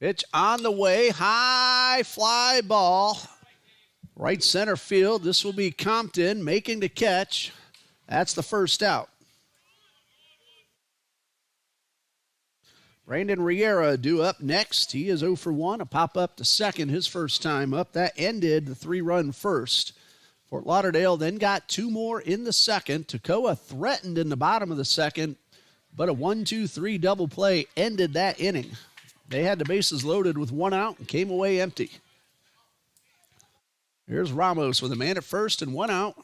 Pitch on the way, high fly ball. Right center field. This will be Compton making the catch. That's the first out. Brandon Riera due up next. He is 0 for 1. A pop up to second, his first time up. That ended the 3-run first. Fort Lauderdale then got 2 more in the second. Toccoa threatened in the bottom of the second, but a 1-2-3 double play ended that inning. They had the bases loaded with 1 out and came away empty. Here's Ramos with a man at first and 1 out.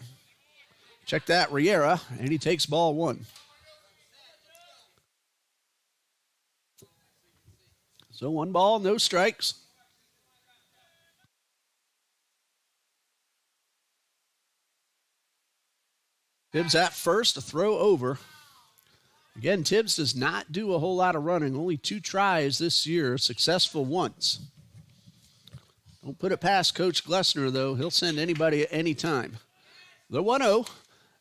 Check that, Riera, and he takes ball 1. So 1 ball, no strikes. Tibbs at first, a throw over. Again, Tibbs does not do a whole lot of running. Only 2 tries this year, successful once. Don't put it past Coach Glessner, though. He'll send anybody at any time. The 1-0.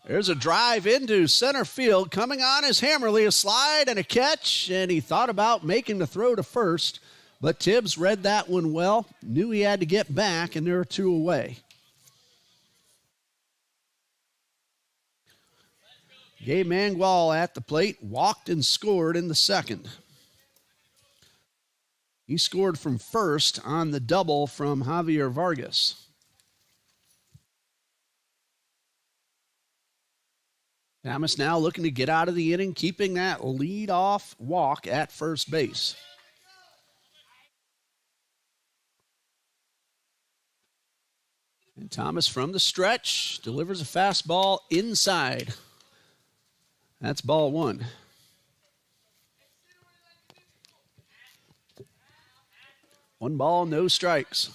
There's a drive into center field. Coming on is Hammerly, a slide and a catch, and he thought about making the throw to first, but Tibbs read that one well, knew he had to get back, and there are 2 away. Gabe Mangual at the plate, walked and scored in the second. He scored from first on the double from Javier Vargas. Thomas now looking to get out of the inning, keeping that lead-off walk at first base. And Thomas from the stretch delivers a fastball inside. That's ball 1. One ball, no strikes.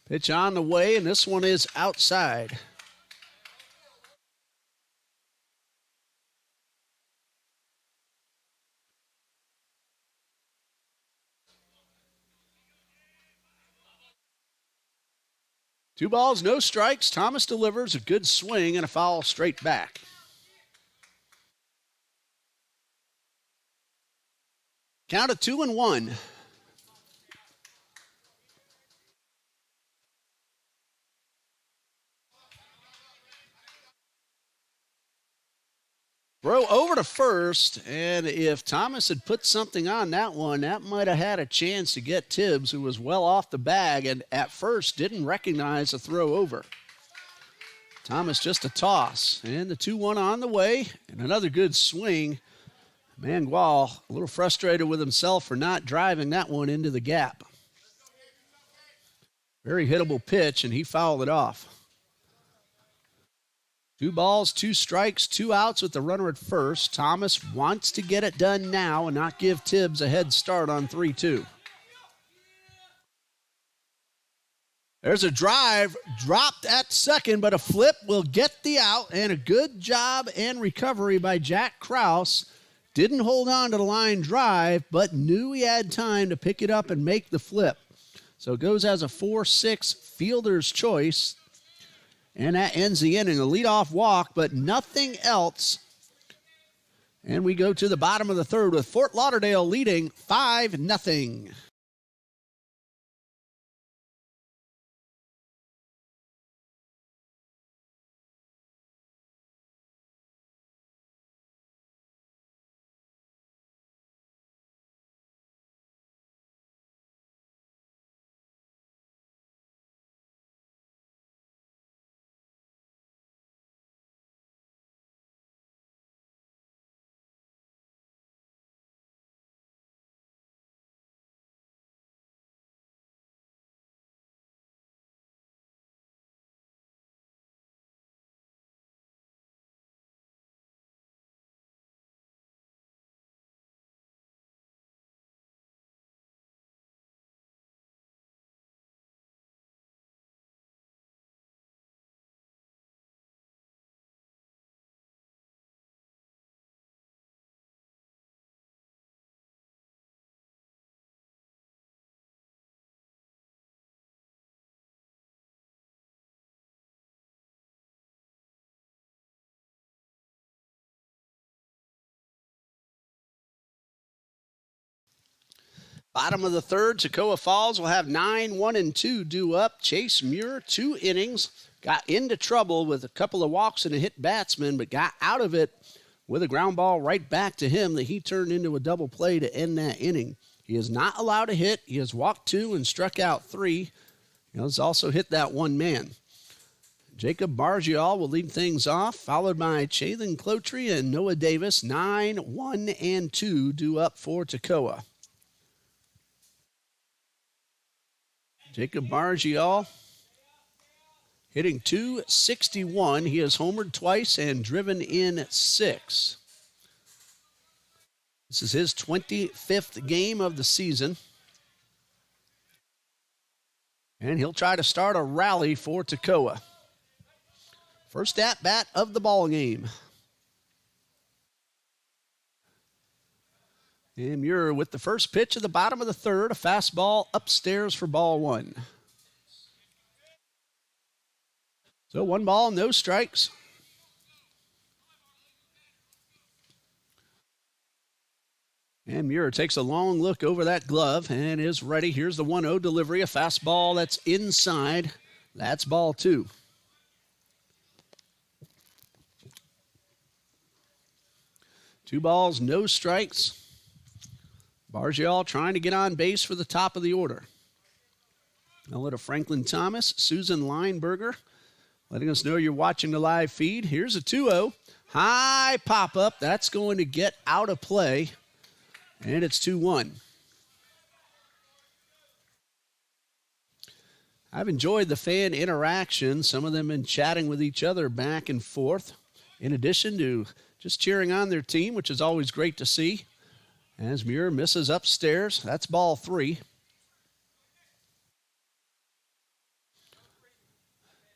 Pitch on the way, and this one is outside. Two balls, no strikes. Thomas delivers a good swing and a foul straight back. Count of 2-1. Throw over to first, and if Thomas had put something on that one, that might have had a chance to get Tibbs, who was well off the bag and at first didn't recognize a throw over. Thomas just a toss, and the 2-1 on the way, and another good swing. Mangual a little frustrated with himself for not driving that one into the gap. Very hittable pitch, and he fouled it off. 2 balls, 2 strikes, 2 outs with the runner at first. Thomas wants to get it done now and not give Tibbs a head start on 3-2. There's a drive, dropped at second, but a flip will get the out, and a good job and recovery by Jack Krause. Didn't hold on to the line drive, but knew he had time to pick it up and make the flip. So it goes as a 4-6 fielder's choice, and that ends the inning. A leadoff walk, but nothing else. And we go to the bottom of the third with Fort Lauderdale leading 5-0. Bottom of the third, Toccoa Falls will have 9-1-2 due up. Chase Muir, 2 innings. Got into trouble with a couple of walks and a hit batsman, but got out of it with a ground ball right back to him that he turned into a double play to end that inning. He is not allowed a hit. He has walked 2 and struck out 3. He has also hit that one man. Jacob Bargial will lead things off, followed by Chathan Clotry and Noah Davis. 9-1-2 due up for Toccoa. Jacob Bargial hitting .261. He has homered twice and driven in 6. This is his 25th game of the season. And he'll try to start a rally for Toccoa. First at-bat of the ball game. And Muir with the first pitch at the bottom of the third. A fastball upstairs for ball 1. So 1 ball, no strikes. And Muir takes a long look over that glove and is ready. Here's the 1-0 delivery. A fastball that's inside. That's ball 2. Two balls, no strikes. Bargial trying to get on base for the top of the order. Hello to Franklin Thomas, Susan Lineberger, letting us know you're watching the live feed. Here's a 2-0. High pop-up. That's going to get out of play. And it's 2-1. I've enjoyed the fan interaction. Some of them been chatting with each other back and forth, in addition to just cheering on their team, which is always great to see. As Muir misses upstairs, that's ball 3.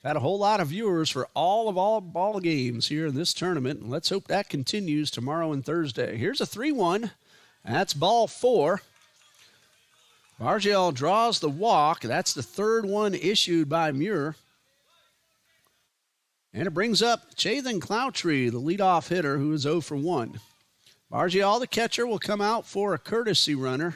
Had a whole lot of viewers for all ball games here in this tournament, and let's hope that continues tomorrow and Thursday. Here's a 3-1. That's ball 4. Bargial draws the walk. That's the third one issued by Muir. And it brings up Chathan Clotry, the leadoff hitter, who is 0 for 1. Bargial, the catcher, will come out for a courtesy runner.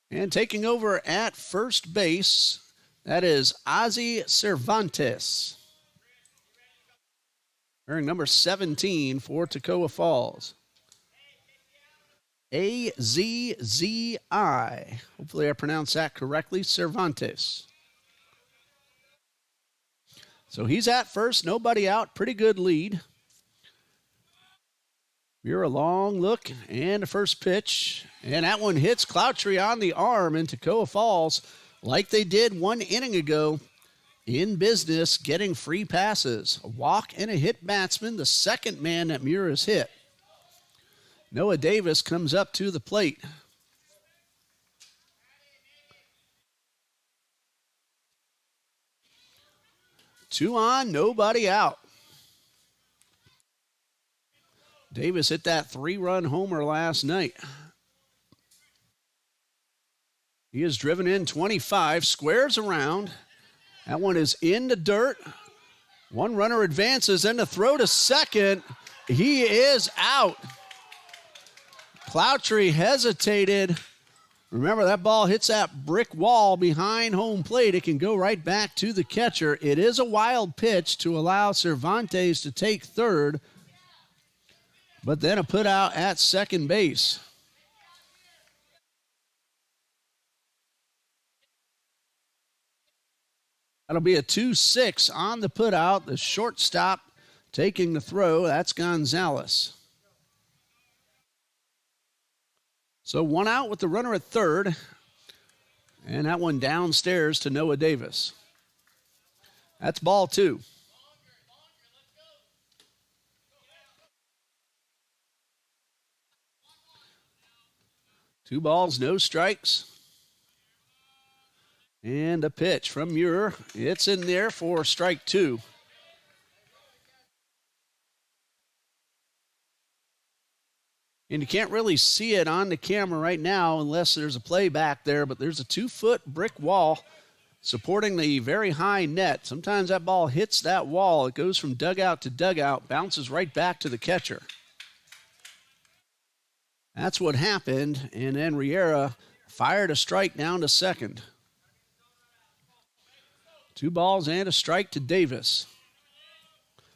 And taking over at first base, that is Ozzy Cervantes, wearing number 17 for Toccoa Falls. A-Z-Z-I. Hopefully I pronounced that correctly. Cervantes. So he's at first, nobody out. Pretty good lead. Muir a long look and a first pitch. And that one hits Clotry on the arm, and Toccoa Falls, like they did 1 inning ago, in business, getting free passes. A walk and a hit batsman, the second man that Muir has hit. Noah Davis comes up to the plate. Two on, nobody out. Davis hit that 3-run homer last night. He has driven in 25, squares around. That one is in the dirt. One runner advances, and the throw to second. He is out. Cloutry hesitated. Remember, that ball hits that brick wall behind home plate. It can go right back to the catcher. It is a wild pitch to allow Cervantes to take third, but then a put out at second base. That'll be a 2-6 on the put out. The shortstop taking the throw. That's Gonzalez. So one out with the runner at third. And that one downstairs to Noah Davis. That's ball two. Two balls, no strikes. And a pitch from Muir. It's in there for strike two. And you can't really see it on the camera right now unless there's a play back there, but there's a 2-foot brick wall supporting the very high net. Sometimes that ball hits that wall. It goes from dugout to dugout, bounces right back to the catcher. That's what happened, and then Riera fired a strike down to second. 2 balls and a strike to Davis.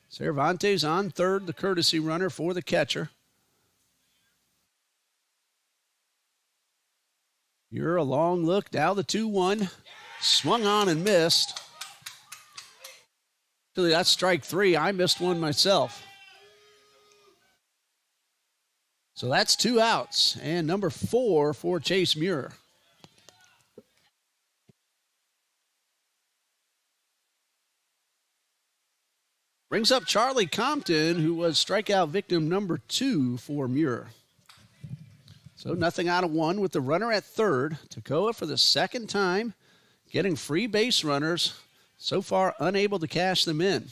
Cervantes on third, the courtesy runner for the catcher. You're a long look. Now the 2-1. Swung on and missed. Actually, that's strike 3. I missed one myself. So that's 2 outs. And number 4 for Chase Muir. Brings up Charlie Compton, who was strikeout victim number 2 for Muir. So nothing out of 1 with the runner at third. Toccoa for the second time, getting free base runners. So far unable to cash them in.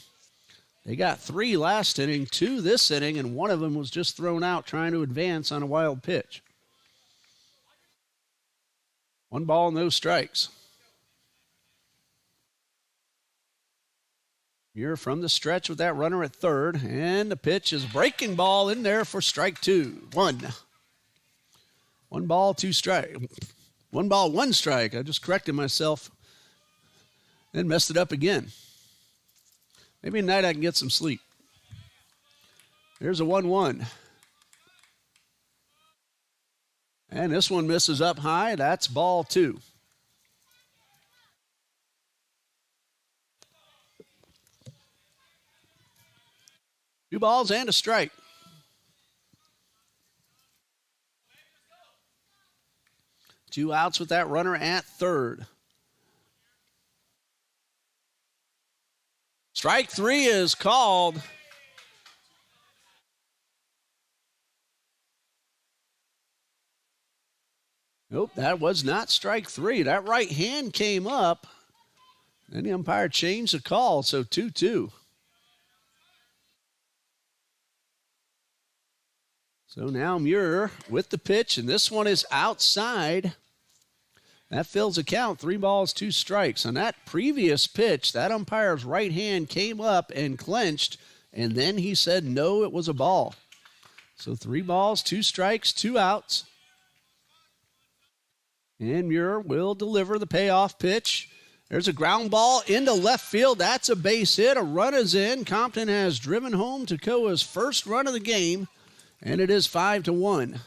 They got 3 last inning, 2 this inning, and one of them was just thrown out trying to advance on a wild pitch. 1 ball, no strikes. Muir from the stretch with that runner at third, and the pitch is breaking ball in there for strike 2. 1 ball, 2 strike. 1 ball, 1 strike. I just corrected myself and messed it up again. Maybe tonight I can get some sleep. Here's a 1-1. And this one misses up high. That's ball 2. Two balls and a strike. Two outs with that runner at third. Strike 3 is called. Nope, that was not strike 3. That right hand came up. Then the umpire changed the call, so 2-2. So now Muir with the pitch, and this one is outside. That fills a count, 3 balls, 2 strikes. On that previous pitch, that umpire's right hand came up and clenched, and then he said no, it was a ball. So 3 balls, 2 strikes, 2 outs. And Muir will deliver the payoff pitch. There's a ground ball into left field. That's a base hit. A run is in. Compton has driven home Toccoa's first run of the game, and it is 5-1.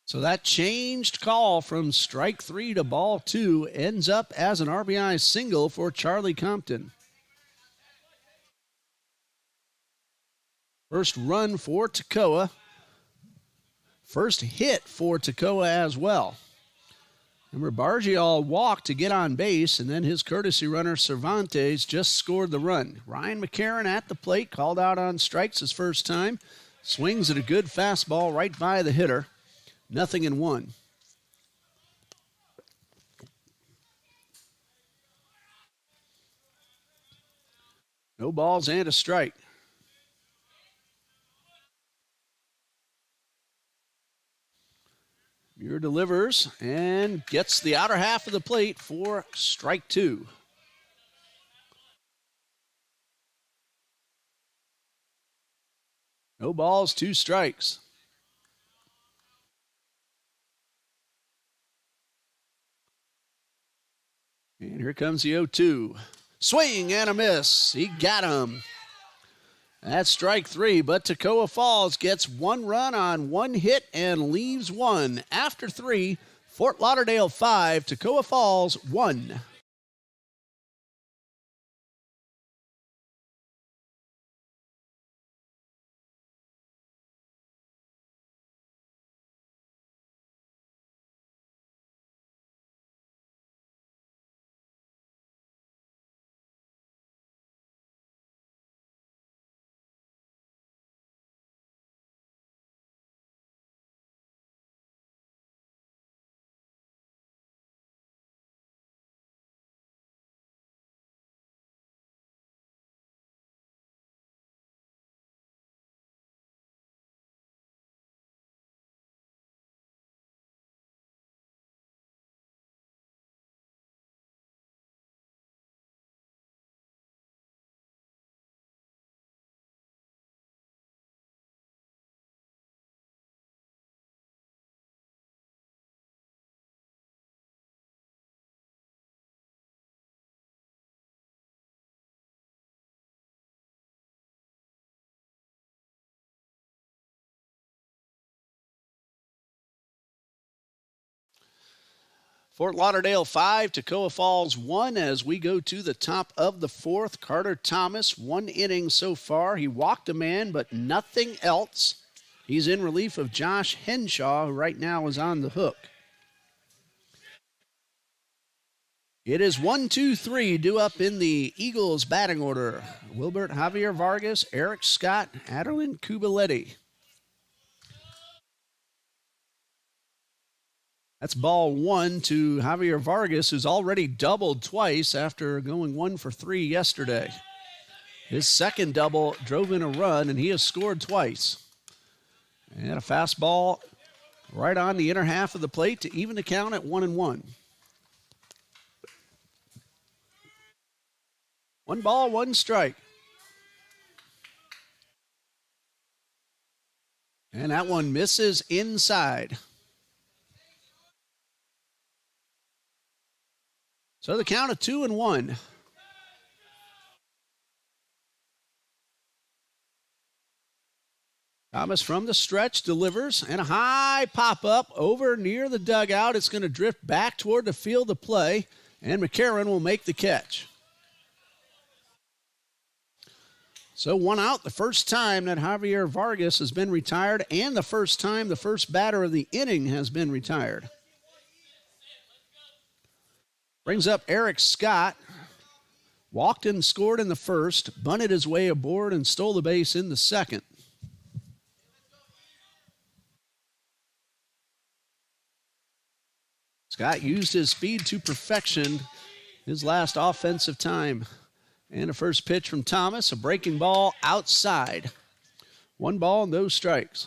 So that changed call from strike 3 to ball 2 ends up as an RBI single for Charlie Compton. First run for Toccoa. First hit for Toccoa as well. Remember, Bargial walked to get on base, and then his courtesy runner, Cervantes, just scored the run. Ryan McCarron at the plate, called out on strikes his first time. Swings at a good fastball right by the hitter. 0-1. No balls and a strike. Muir delivers and gets the outer half of the plate for strike 2. No balls, 2 strikes. And here comes the 0-2. Swing and a miss. He got him. That's strike 3, but Toccoa Falls gets 1 run on 1 hit and leaves 1. After 3, Fort Lauderdale 5, Toccoa Falls 1. Fort Lauderdale 5, Toccoa Falls 1 as we go to the top of the 4th. Carter Thomas, 1 inning so far. He walked a man, but nothing else. He's in relief of Josh Henshaw, who right now is on the hook. It is 1-2-3 due up in the Eagles batting order. Wilbert Javier Vargas, Eric Scott, Adeline Kubaletti. That's ball 1 to Javier Vargas, who's already doubled twice after going 1 for 3 yesterday. His second double drove in a run, and he has scored twice. And a fastball right on the inner half of the plate to even the count at 1-1. 1 ball, 1 strike. And that one misses inside. So the count of 2-1. Thomas from the stretch delivers, and a high pop-up over near the dugout. It's going to drift back toward the field of play, and McCarron will make the catch. So 1 out, the first time that Javier Vargas has been retired, and the first time the first batter of the inning has been retired. Brings up Eric Scott. Walked and scored in the first, bunted his way aboard and stole the base in the second. Scott used his speed to perfection his last offensive time. And a first pitch from Thomas, a breaking ball outside. 1 ball, no strikes.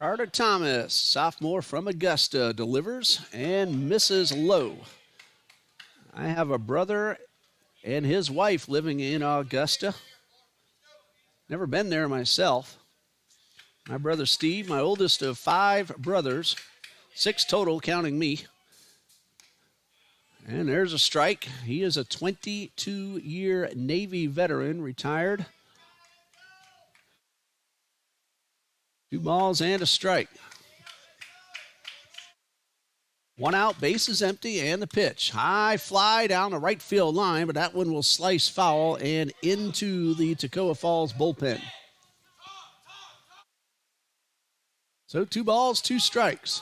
Carter Thomas, sophomore from Augusta, delivers and misses low. I have a brother and his wife living in Augusta. Never been there myself. My brother Steve, my oldest of 5 brothers, 6 total counting me. And there's a strike. He is a 22-year Navy veteran, retired. 2 balls and a strike. One out, base is empty, and the pitch. High fly down the right field line, but that one will slice foul and into the Toccoa Falls bullpen. So 2 balls, 2 strikes.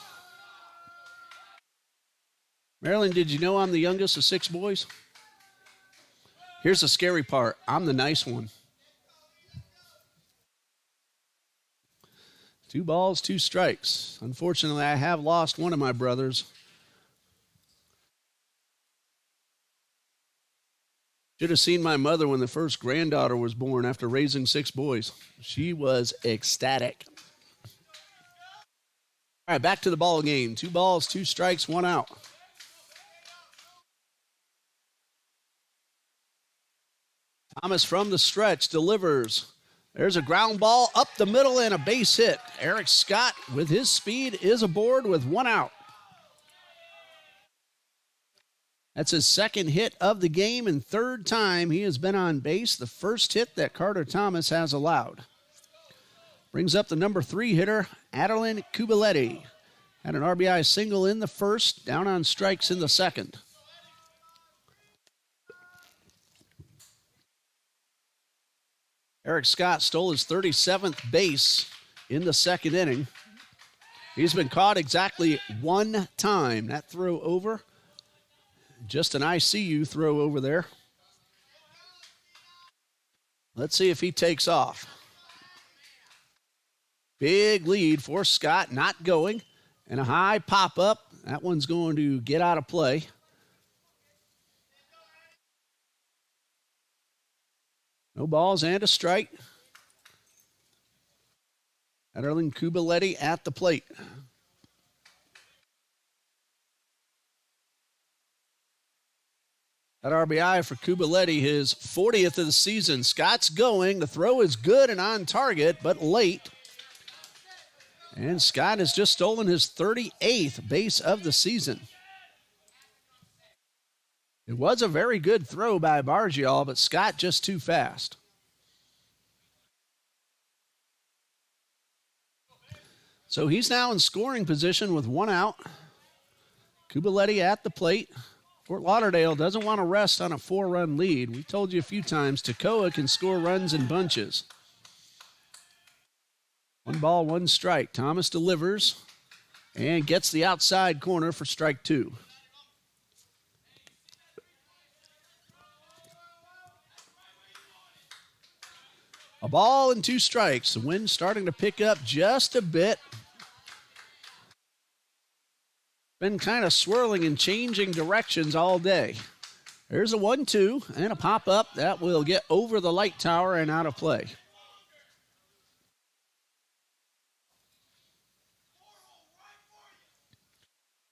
Marilyn, did you know I'm the youngest of 6 boys? Here's the scary part. I'm the nice one. 2 balls, 2 strikes. Unfortunately, I have lost one of my brothers. Should have seen my mother when the first granddaughter was born after raising 6 boys. She was ecstatic. All right, back to the ball game. 2 balls, 2 strikes, 1 out. Thomas from the stretch delivers. There's a ground ball up the middle and a base hit. Eric Scott, with his speed, is aboard with 1 out. That's his 2nd hit of the game and 3rd time he has been on base. The first hit that Carter Thomas has allowed. Brings up the number 3 hitter, Adelin Kubaletti. Had an RBI single in the first, down on strikes in the second. Eric Scott stole his 37th base in the 2nd inning. He's been caught exactly 1 time. That throw over, just an ICU throw over there. Let's see if he takes off. Big lead for Scott, not going. And a high pop-up. That one's going to get out of play. No balls and a strike. Adelin Kubaletti at the plate. That RBI for Kubaletti, his 40th of the season. Scott's going. The throw is good and on target, but late. And Scott has just stolen his 38th base of the season. It was a very good throw by Bargial, but Scott just too fast. So he's now in scoring position with 1 out. Kubaletti at the plate. Fort Lauderdale doesn't want to rest on a 4-run lead. We told you a few times, Toccoa can score runs in bunches. 1 ball, 1 strike. Thomas delivers and gets the outside corner for strike 2. A ball and 2 strikes. The wind's starting to pick up just a bit. Been kind of swirling and changing directions all day. There's a 1-2 and a pop-up that will get over the light tower and out of play.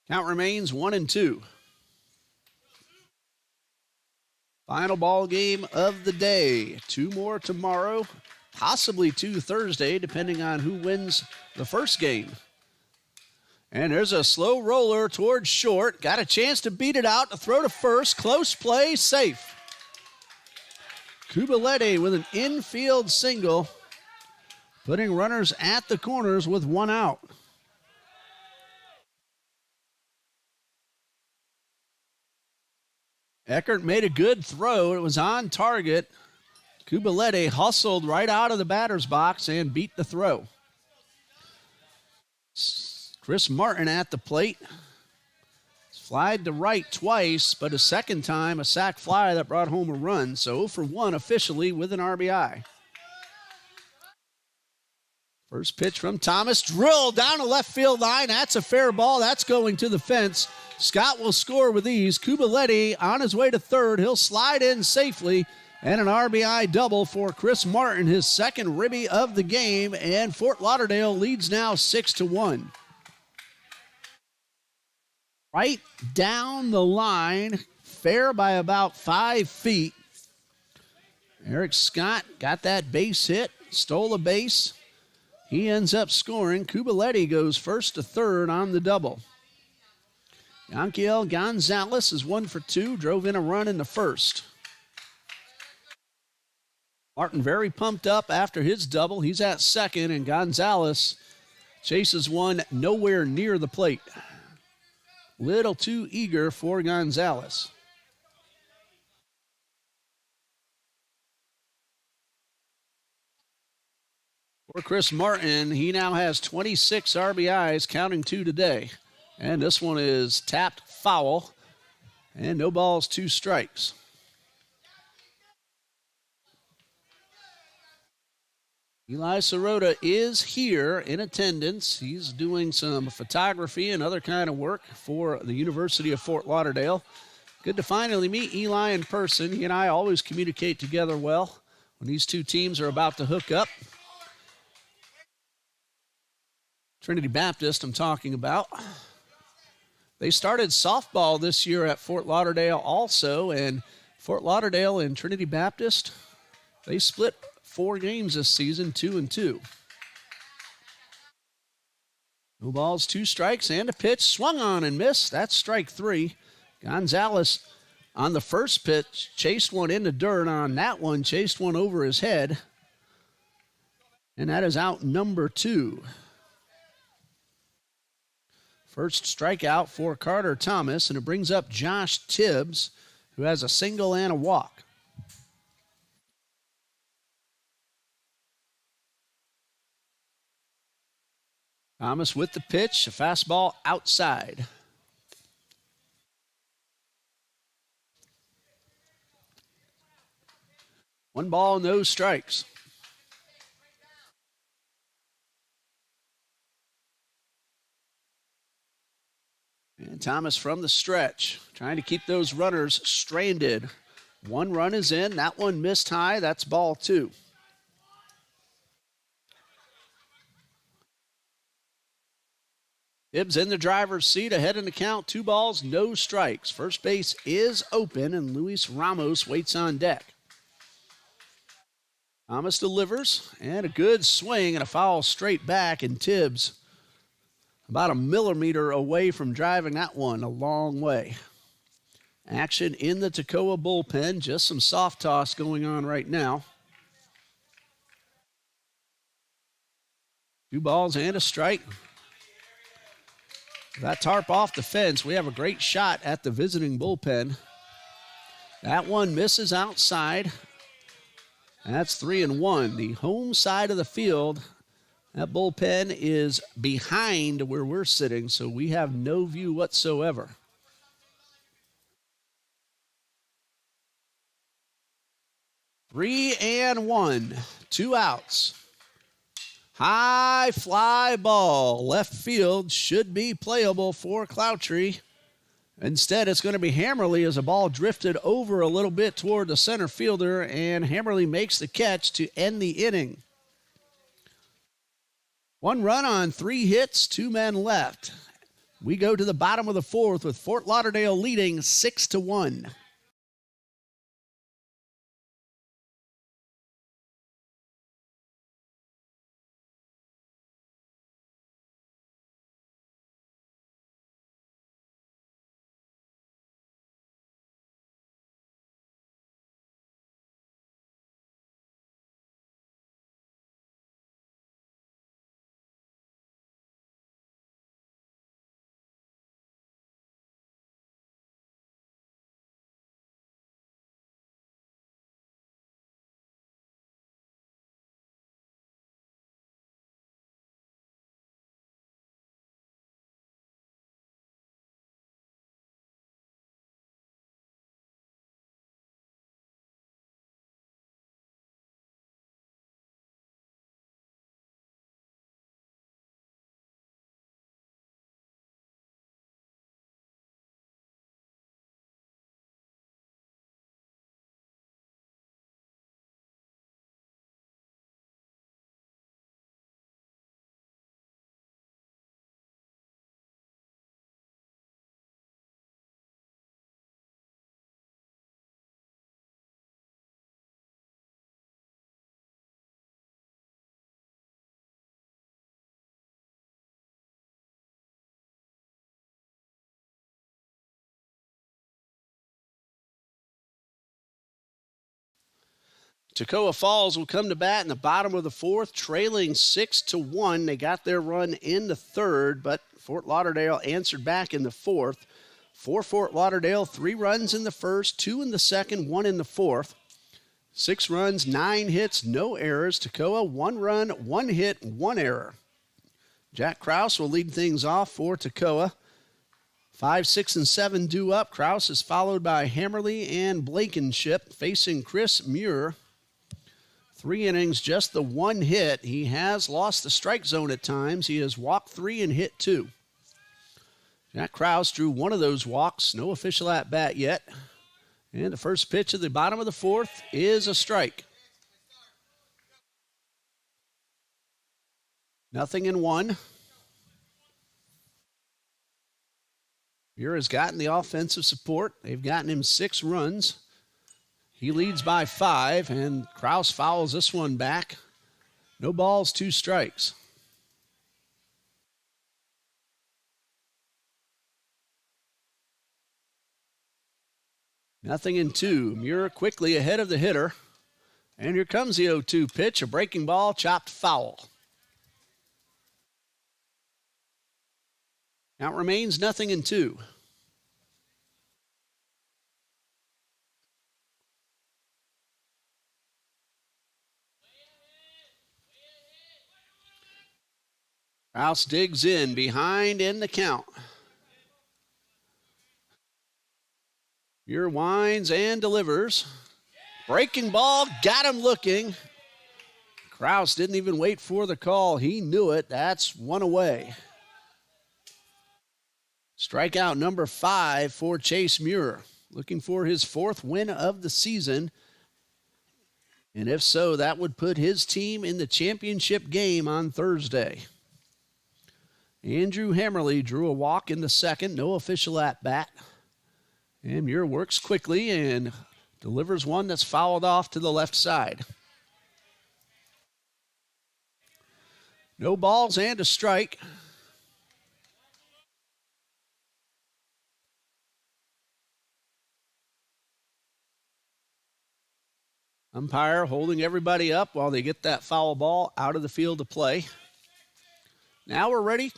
Count remains 1-2. Final ball game of the day. 2 more tomorrow, possibly 2 Thursday, depending on who wins the first game. And there's a slow roller towards short. Got a chance to beat it out, to throw to first. Close play, safe. Kubaletti with an infield single, putting runners at the corners with 1 out. Eckert made a good throw. It was on target. Kubaletti hustled right out of the batter's box and beat the throw. Chris Martin at the plate. Flied to right twice, but a second time a sac fly that brought home a run. So 0 for 1 officially with an RBI. First pitch from Thomas, drilled down the left field line. That's a fair ball. That's going to the fence. Scott will score with ease. Kubaletti on his way to third. He'll slide in safely. And an RBI double for Chris Martin, his 2nd ribby of the game. And Fort Lauderdale leads now 6-1. Right down the line, fair by about 5 feet. Eric Scott got that base hit, stole a base. He ends up scoring. Kubaletti goes first to third on the double. Yankiel Gonzalez is 1 for 2, drove in a run in the first. Martin very pumped up after his double. He's at second, and Gonzalez chases one nowhere near the plate. Little too eager for Gonzalez. For Chris Martin, he now has 26 RBIs, counting 2 today. And this one is tapped foul. And no balls, 2 strikes. Eli Sirota is here in attendance. He's doing some photography and other kind of work for the University of Fort Lauderdale. Good to finally meet Eli in person. He and I always communicate together well when these two teams are about to hook up. Trinity Baptist, I'm talking about. They started softball this year at Fort Lauderdale also, and Fort Lauderdale and Trinity Baptist, they split 4 games this season, 2-2. No balls, 2 strikes, and a pitch. Swung on and missed. That's strike 3. Gonzalez on the first pitch chased one in the dirt. On that one, chased one over his head. And that is out number 2. First strikeout for Carter Thomas, and it brings up Josh Tibbs, who has a single and a walk. Thomas with the pitch, a fastball outside. One ball, no strikes. And Thomas from the stretch, trying to keep those runners stranded. 1 run is in. That one missed high. That's ball 2. Tibbs in the driver's seat, ahead in the count. 2 balls, no strikes. First base is open, and Luis Ramos waits on deck. Thomas delivers, and a good swing and a foul straight back, and Tibbs about a millimeter away from driving that one a long way. Action in the Toccoa bullpen. Just some soft toss going on right now. 2 balls and a strike. That tarp off the fence. We have a great shot at the visiting bullpen. That one misses outside. That's 3-1. The home side of the field. That bullpen is behind where we're sitting, so we have no view whatsoever. Three and 1, 2 outs. High fly ball. Left field should be playable for Cloutry. Instead, it's going to be Hammerly as the ball drifted over a little bit toward the center fielder, and Hammerly makes the catch to end the inning. 1 run on 3 hits, 2 men left. We go to the bottom of the 4th with Fort Lauderdale leading 6-1. Toccoa Falls will come to bat in the bottom of the fourth, trailing 6-1. They got their run in the third, but Fort Lauderdale answered back in the fourth. For Fort Lauderdale, 3 runs in the first, 2 in the second, 1 in the fourth. 6 runs, 9 hits, no errors. Toccoa, 1 run, 1 hit, 1 error. Jack Krause will lead things off for Toccoa. 5, 6, and 7 due up. Krause is followed by Hammerly and Blankenship facing Chris Muir. 3 innings, just the 1 hit. He has lost the strike zone at times. He has walked 3 and hit 2. Jack Krause drew 1 of those walks. No official at bat yet. And the first pitch at the bottom of the fourth is a strike. 0-1. Muir has gotten the offensive support. They've gotten him 6 runs. He leads by 5, and Krause fouls this one back. No balls, 2 strikes. Nothing in 2. Muir quickly ahead of the hitter. And here comes the 0-2 pitch, a breaking ball, chopped foul. Count remains 0-2. Krause digs in, behind in the count. Muir winds and delivers. Breaking ball, got him looking. Krause didn't even wait for the call. He knew it. That's 1 away. Strikeout number 5 for Chase Muir. Looking for his 4th win of the season. And if so, that would put his team in the championship game on Thursday. Andrew Hammerly drew a walk in the second. No official at bat. And Muir works quickly and delivers one that's fouled off to the left side. No balls and a strike. Umpire holding everybody up while they get that foul ball out of the field to play. Now we're ready.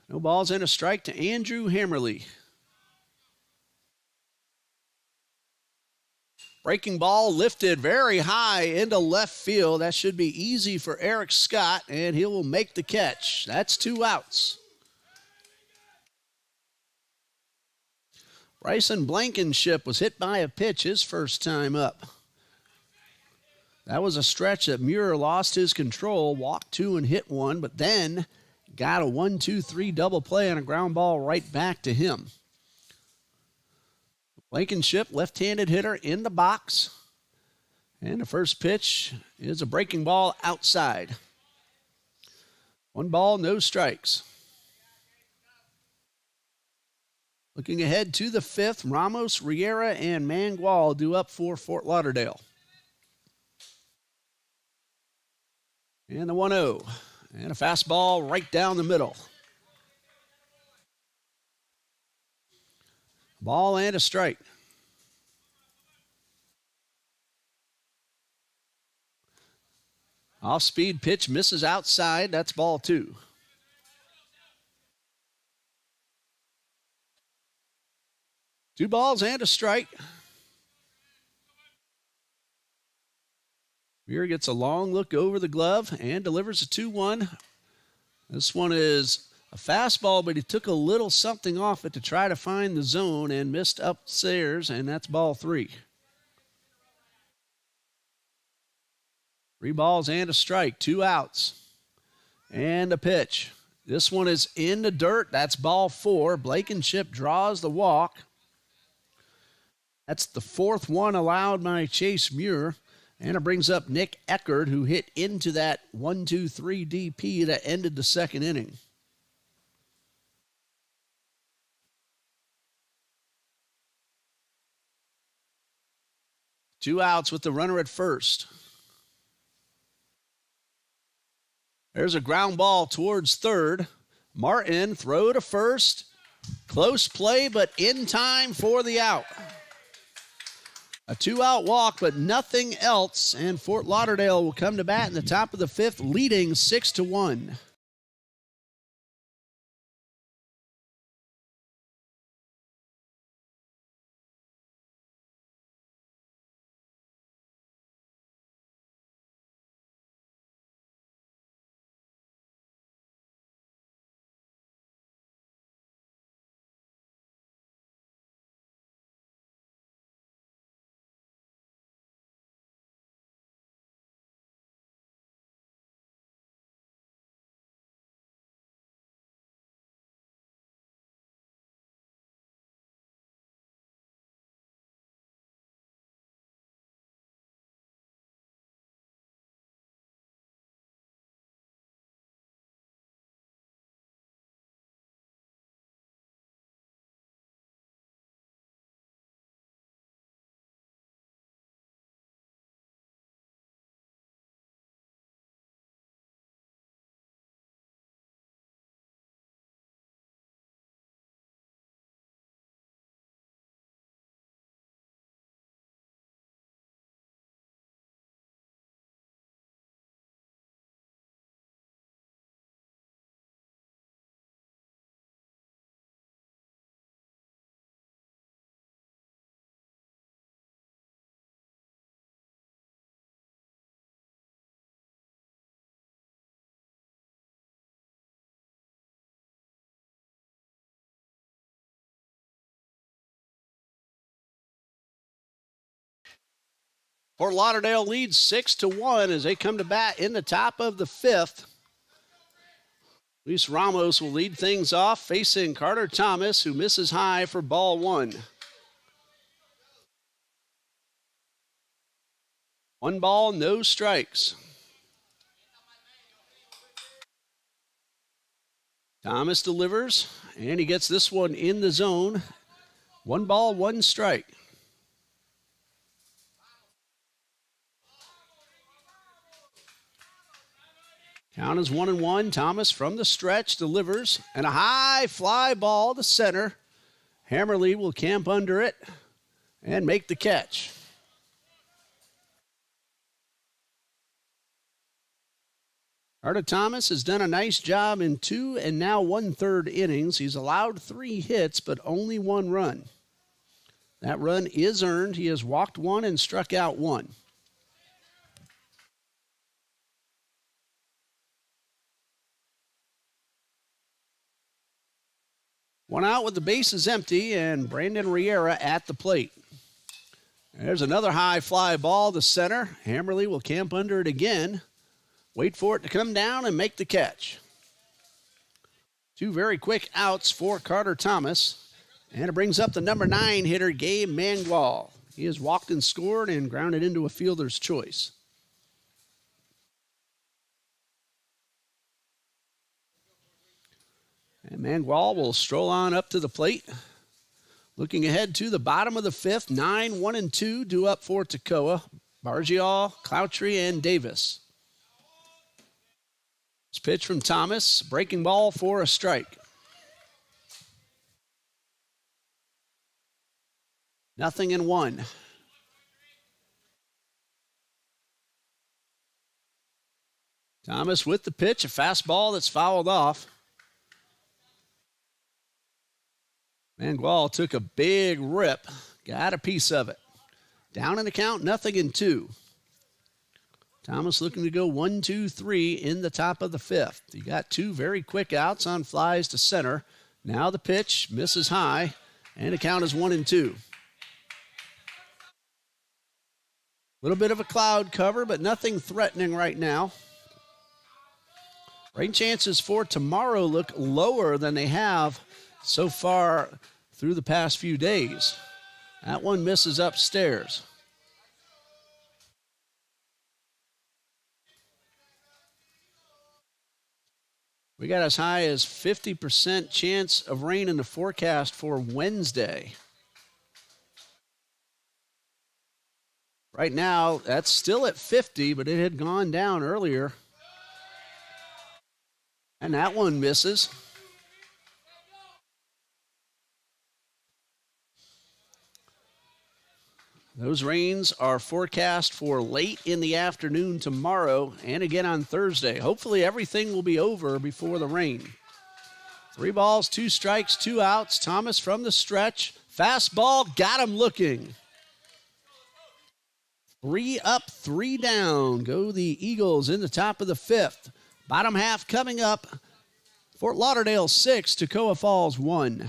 No balls and a strike to Andrew Hammerly. Breaking ball lifted very high into left field. That should be easy for Eric Scott, and he will make the catch. That's 2 outs. Bryson Blankenship was hit by a pitch his first time up. That was a stretch that Muir lost his control, walked 2 and hit 1, but then got a 1-2-3 double play on a ground ball right back to him. Blankenship, left-handed hitter in the box. And the first pitch is a breaking ball outside. 1 ball, no strikes. Looking ahead to the 5th, Ramos, Riera, and Mangual due up for Fort Lauderdale. And the 1-0. And a fastball right down the middle. Ball and a strike. Off-speed pitch misses outside. That's ball 2. Two balls and a strike. Muir gets a long look over the glove and delivers a 2-1. This one is a fastball, but he took a little something off it to try to find the zone and missed upstairs, and that's ball 3. 3 balls and a strike, 2 outs. And a pitch. This one is in the dirt. That's ball 4. Blankenship draws the walk. That's the 4th one allowed by Chase Muir. And it brings up Nick Eckert, who hit into that 1-2-3 DP that ended the 2nd inning. Two outs with the runner at first. There's a ground ball towards third. Martin, throw to first. Close play, but in time for the out. A 2-out walk, but nothing else. And Fort Lauderdale will come to bat in the top of the 5th, leading 6-1. Fort Lauderdale leads 6-1 as they come to bat in the top of the 5th. Luis Ramos will lead things off, facing Carter Thomas, who misses high for ball 1. 1 ball, no strikes. Thomas delivers, and he gets this one in the zone. 1 ball, 1 strike. Count is 1-1. Thomas from the stretch delivers, and a high fly ball to center. Hammerly will camp under it and make the catch. Carter Thomas has done a nice job in 2 and now 1/3 innings. He's allowed 3 hits, but only 1 run. That run is earned. He has walked 1 and struck out 1. One out with the bases empty, and Brandon Riera at the plate. There's another high fly ball to center. Hammerly will camp under it again. Wait for it to come down and make the catch. 2 very quick outs for Carter Thomas. And it brings up the number 9 hitter, Gabe Mangual. He has walked and scored and grounded into a fielder's choice. And Mangual will stroll on up to the plate. Looking ahead to the bottom of the 5th, 9, 1, and 2 due up for Toccoa, Bargial, Cloutry, and Davis. This pitch from Thomas, breaking ball for a strike. 0-1. Thomas with the pitch, a fastball that's fouled off. Mangual took a big rip, got a piece of it. Down in the count, 0-2. Thomas looking to go 1, 2, 3 in the top of the 5th. He got 2 very quick outs on flies to center. Now the pitch misses high, and the count is 1-2. Little bit of a cloud cover, but nothing threatening right now. Rain chances for tomorrow look lower than they have so far through the past few days. That one misses upstairs. We got as high as 50% chance of rain in the forecast for Wednesday. Right now, that's still at 50, but it had gone down earlier. And that one misses. Those rains are forecast for late in the afternoon tomorrow and again on Thursday. Hopefully everything will be over before the rain. 3 balls, 2 strikes, 2 outs. Thomas from the stretch. Fastball, got him looking. 3 up, 3 down. Go the Eagles in the top of the 5th. Bottom half coming up. Fort Lauderdale 6, Toccoa Falls 1.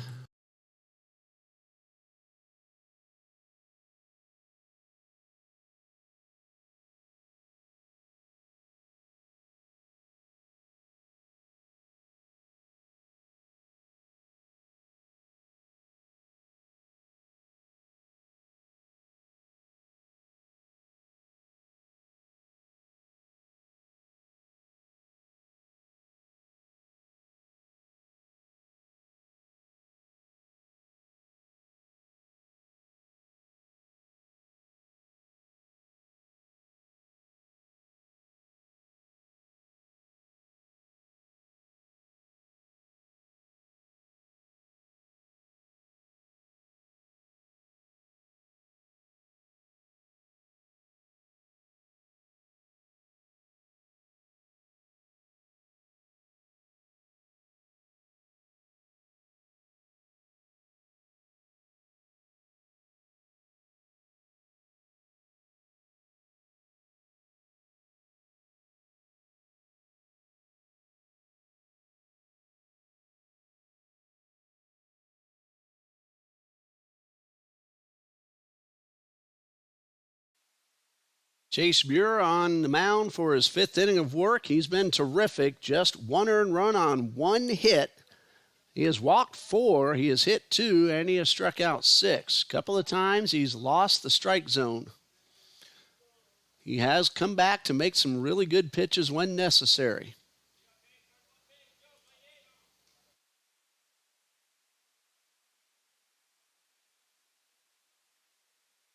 Chase Muir on the mound for his 5th inning of work. He's been terrific. Just 1 earned run on 1 hit. He has walked 4, he has hit 2, and he has struck out 6. Couple of times he's lost the strike zone. He has come back to make some really good pitches when necessary.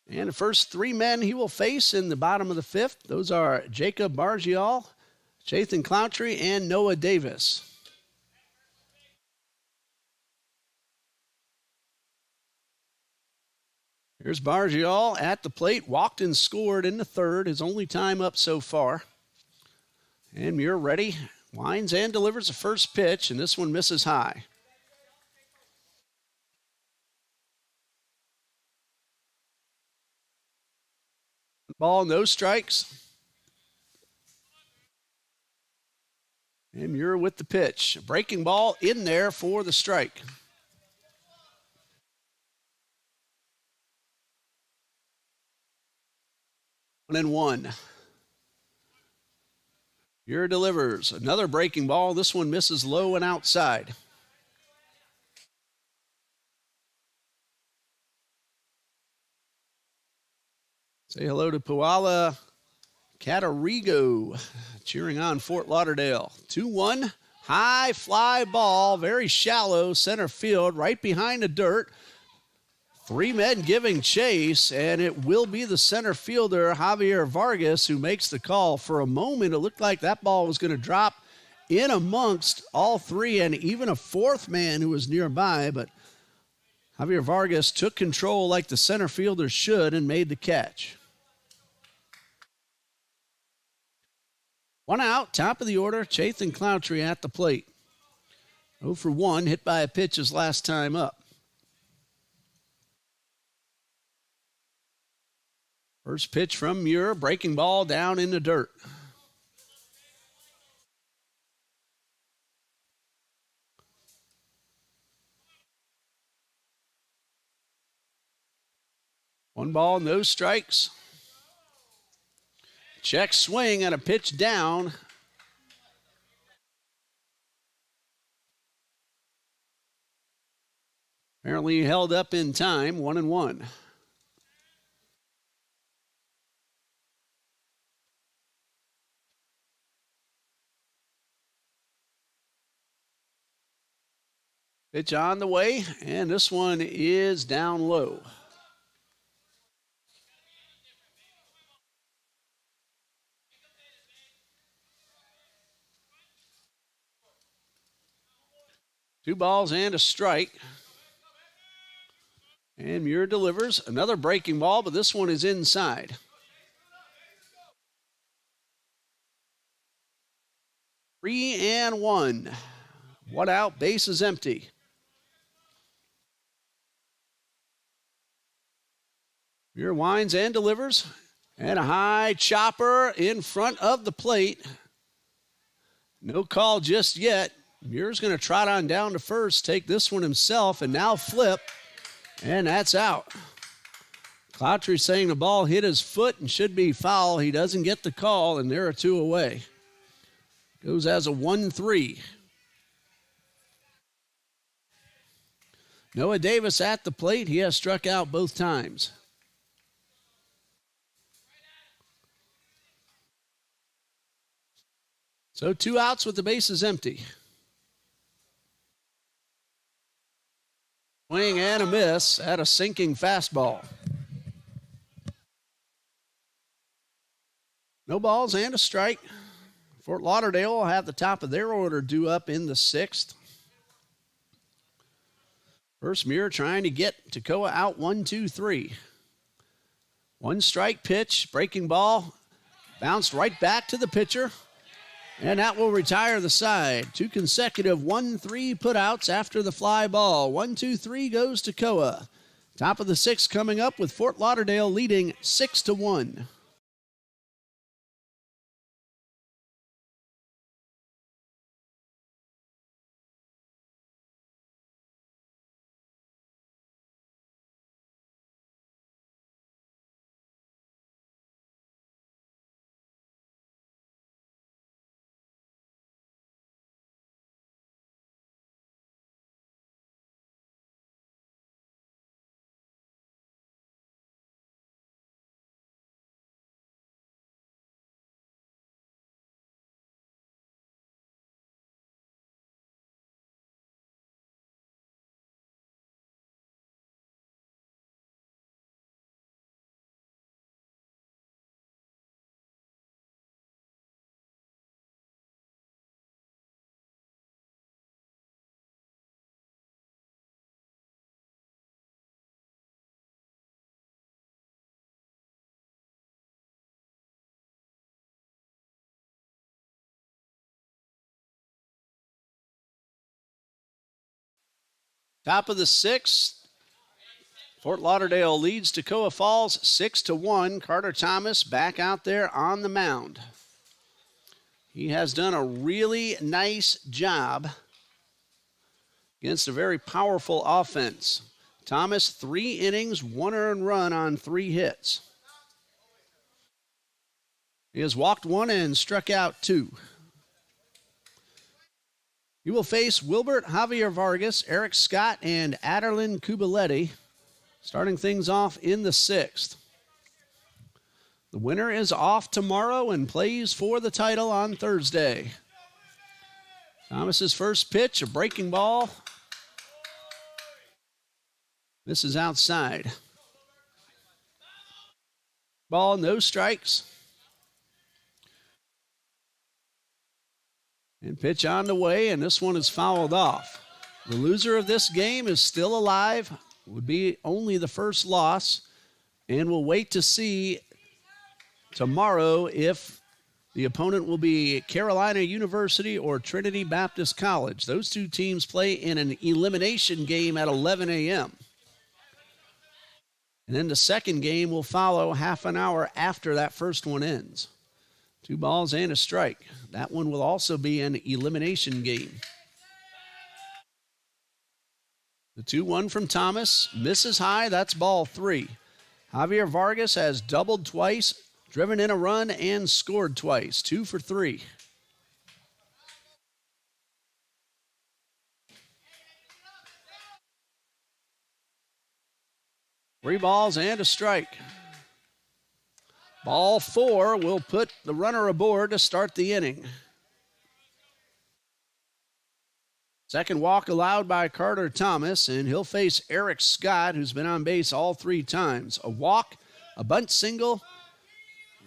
And the first 3 men he will face in the bottom of the 5th, those are Jacob Bargial, Jathan Cloutry, and Noah Davis. Here's Bargial at the plate, walked and scored in the 3rd, his only time up so far. And Muir ready, winds and delivers the first pitch, and this one misses high. Ball, no strikes. And Muir with the pitch. Breaking ball in there for the strike. 1-1. Muir delivers. Another breaking ball. This one misses low and outside. Say hello to Puala Catarigo cheering on Fort Lauderdale. 2-1. High fly ball, very shallow center field, right behind the dirt. 3 men giving chase, and it will be the center fielder, Javier Vargas, who makes the call. For a moment, it looked like that ball was going to drop in amongst all 3 and even a 4th man who was nearby, but Javier Vargas took control like the center fielder should and made the catch. 1 out, top of the order, Jathan Cloutry at the plate. 0 for 1, hit by a pitch his last time up. First pitch from Muir, breaking ball down in the dirt. One ball, no strikes. Check swing and a pitch down. Apparently held up in time, 1-1. Pitch on the way, and this one is down low. Two balls and a strike. And Muir delivers another breaking ball, but this one is inside. Three and one. One out, base is empty. Muir winds and delivers. And a high chopper in front of the plate. No call just yet. Muir's going to trot on down to first, take this one himself, and now flip. And that's out. Cloutry saying the ball hit his foot and should be foul. He doesn't get the call, and there are two away. Goes as a 1-3. Noah Davis at the plate. He has struck out both times. So 2 outs with the bases empty. Swing and a miss at a sinking fastball. No balls and a strike. Fort Lauderdale will have the top of their order due up in the 6th. First, Muir trying to get Toccoa out 1-2-3. 1 strike pitch, breaking ball, bounced right back to the pitcher. And that will retire the side. 2 consecutive 1-3 putouts after the fly ball. 1-2-3 goes to Toccoa. Top of the 6th coming up with Fort Lauderdale leading 6-1. Top of the 6th. Fort Lauderdale leads Toccoa Falls 6-1. Carter Thomas back out there on the mound. He has done a really nice job against a very powerful offense. Thomas, 3 innings, 1 earned run on 3 hits. He has walked 1 and struck out 2. He will face Wilbert Javier Vargas, Eric Scott, and Aderlin Kubaletti, starting things off in the 6th. The winner is off tomorrow and plays for the title on Thursday. Thomas's first pitch, a breaking ball. This is outside. Ball, no strikes. And pitch on the way, and this one is fouled off. The loser of this game is still alive, would be only the first loss, and we'll wait to see tomorrow if the opponent will be Carolina University or Trinity Baptist College. Those 2 teams play in an elimination game at 11 a.m. And then the second game will follow half an hour after that first one ends. 2 balls and a strike. That one will also be an elimination game. The 2-1 from Thomas misses high. That's ball 3. Javier Vargas has doubled twice, driven in a run, and scored twice. 2 for 3. Three balls and a strike. Ball 4 will put the runner aboard to start the inning. Second walk allowed by Carter Thomas, and he'll face Eric Scott, who's been on base all 3 times. A walk, a bunt single,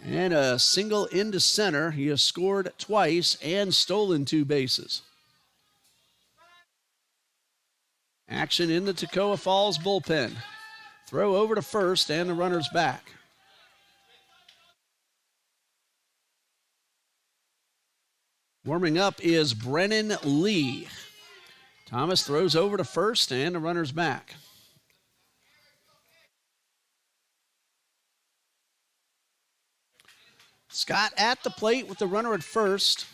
and a single into center. He has scored twice and stolen 2 bases. Action in the Toccoa Falls bullpen. Throw over to first, and the runner's back. Warming up is Brennan Lee. Thomas throws over to first, and the runner's back. Scott at the plate with the runner at first.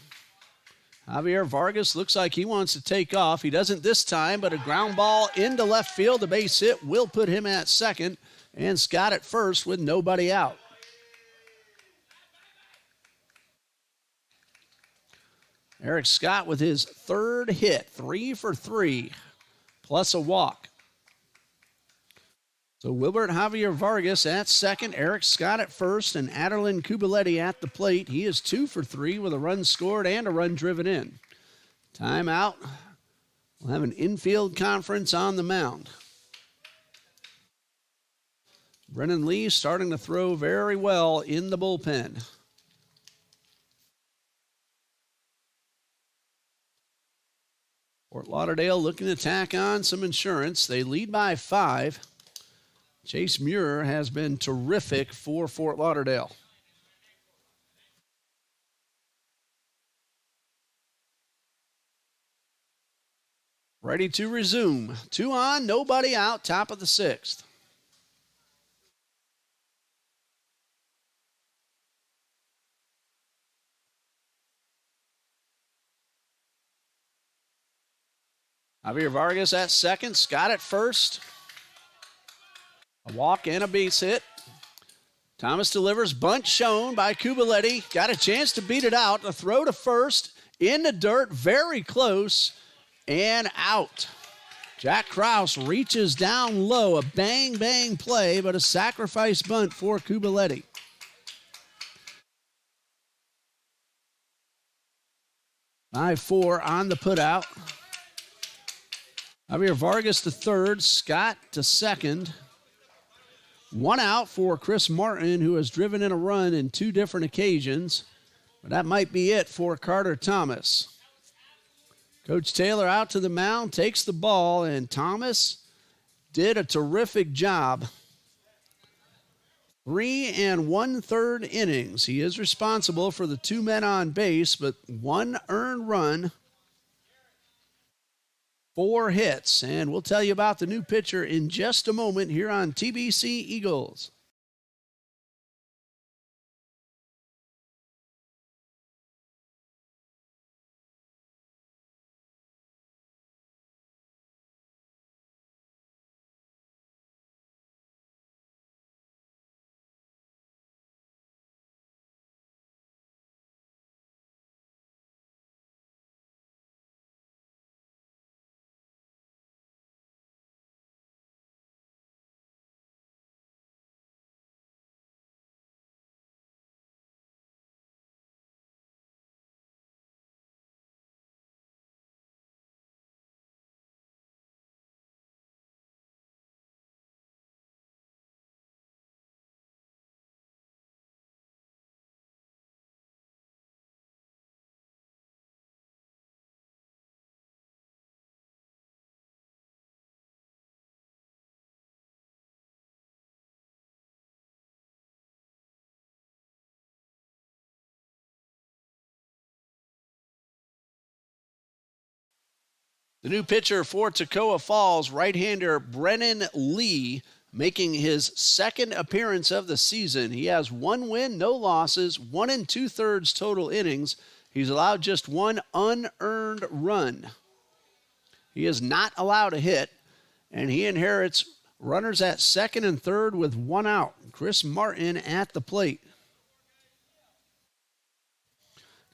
Javier Vargas looks like he wants to take off. He doesn't this time, but a ground ball into left field. A base hit will put him at second, and Scott at first with nobody out. Eric Scott with his third hit, 3 for 3, plus a walk. So Wilbert Javier Vargas at second, Eric Scott at first, and Aderlin Kubaletti at the plate. He is 2 for 3 with a run scored and a run driven in. Timeout. We'll have an infield conference on the mound. Brennan Lee starting to throw very well in the bullpen. Fort Lauderdale looking to tack on some insurance. They lead by 5. Chase Muir has been terrific for Fort Lauderdale. Ready to resume. 2 on, nobody out, top of the 6th. Javier Vargas at second, Scott at first. A walk and a base hit. Thomas delivers, bunt shown by Kubaletti. Got a chance to beat it out. A throw to first, in the dirt, very close, and out. Jack Krause reaches down low. A bang play, but a sacrifice bunt for Kubaletti. By 4 on the putout. Javier Vargas to third, Scott to second. 1 out for Chris Martin, who has driven in a run in 2 different occasions. But that might be it for Carter Thomas. Coach Taylor out to the mound, takes the ball, and Thomas did a terrific job. 3 1/3 innings. He is responsible for the 2 men on base, but 1 earned run, 4 hits. And we'll tell you about the new pitcher in just a moment here on TBC Eagles. The new pitcher for Toccoa Falls, right-hander Brennan Lee, making his 2nd appearance of the season. He has 1 win, no losses, 1 2/3 total innings. He's allowed just 1 unearned run. He is not allowed a hit, and he inherits runners at 2nd and 3rd with 1 out. Chris Martin at the plate.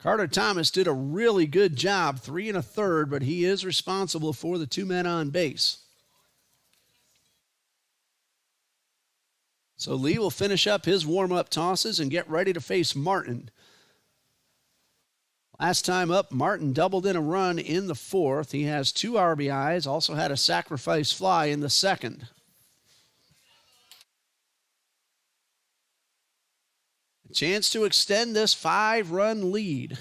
Carter Thomas did a really good job, 3 1/3, but he is responsible for the 2 men on base. So Lee will finish up his warm-up tosses and get ready to face Martin. Last time up, Martin doubled in a run in the 4th. He has 2 RBIs, also had a sacrifice fly in the 2nd. Chance to extend this 5-run lead.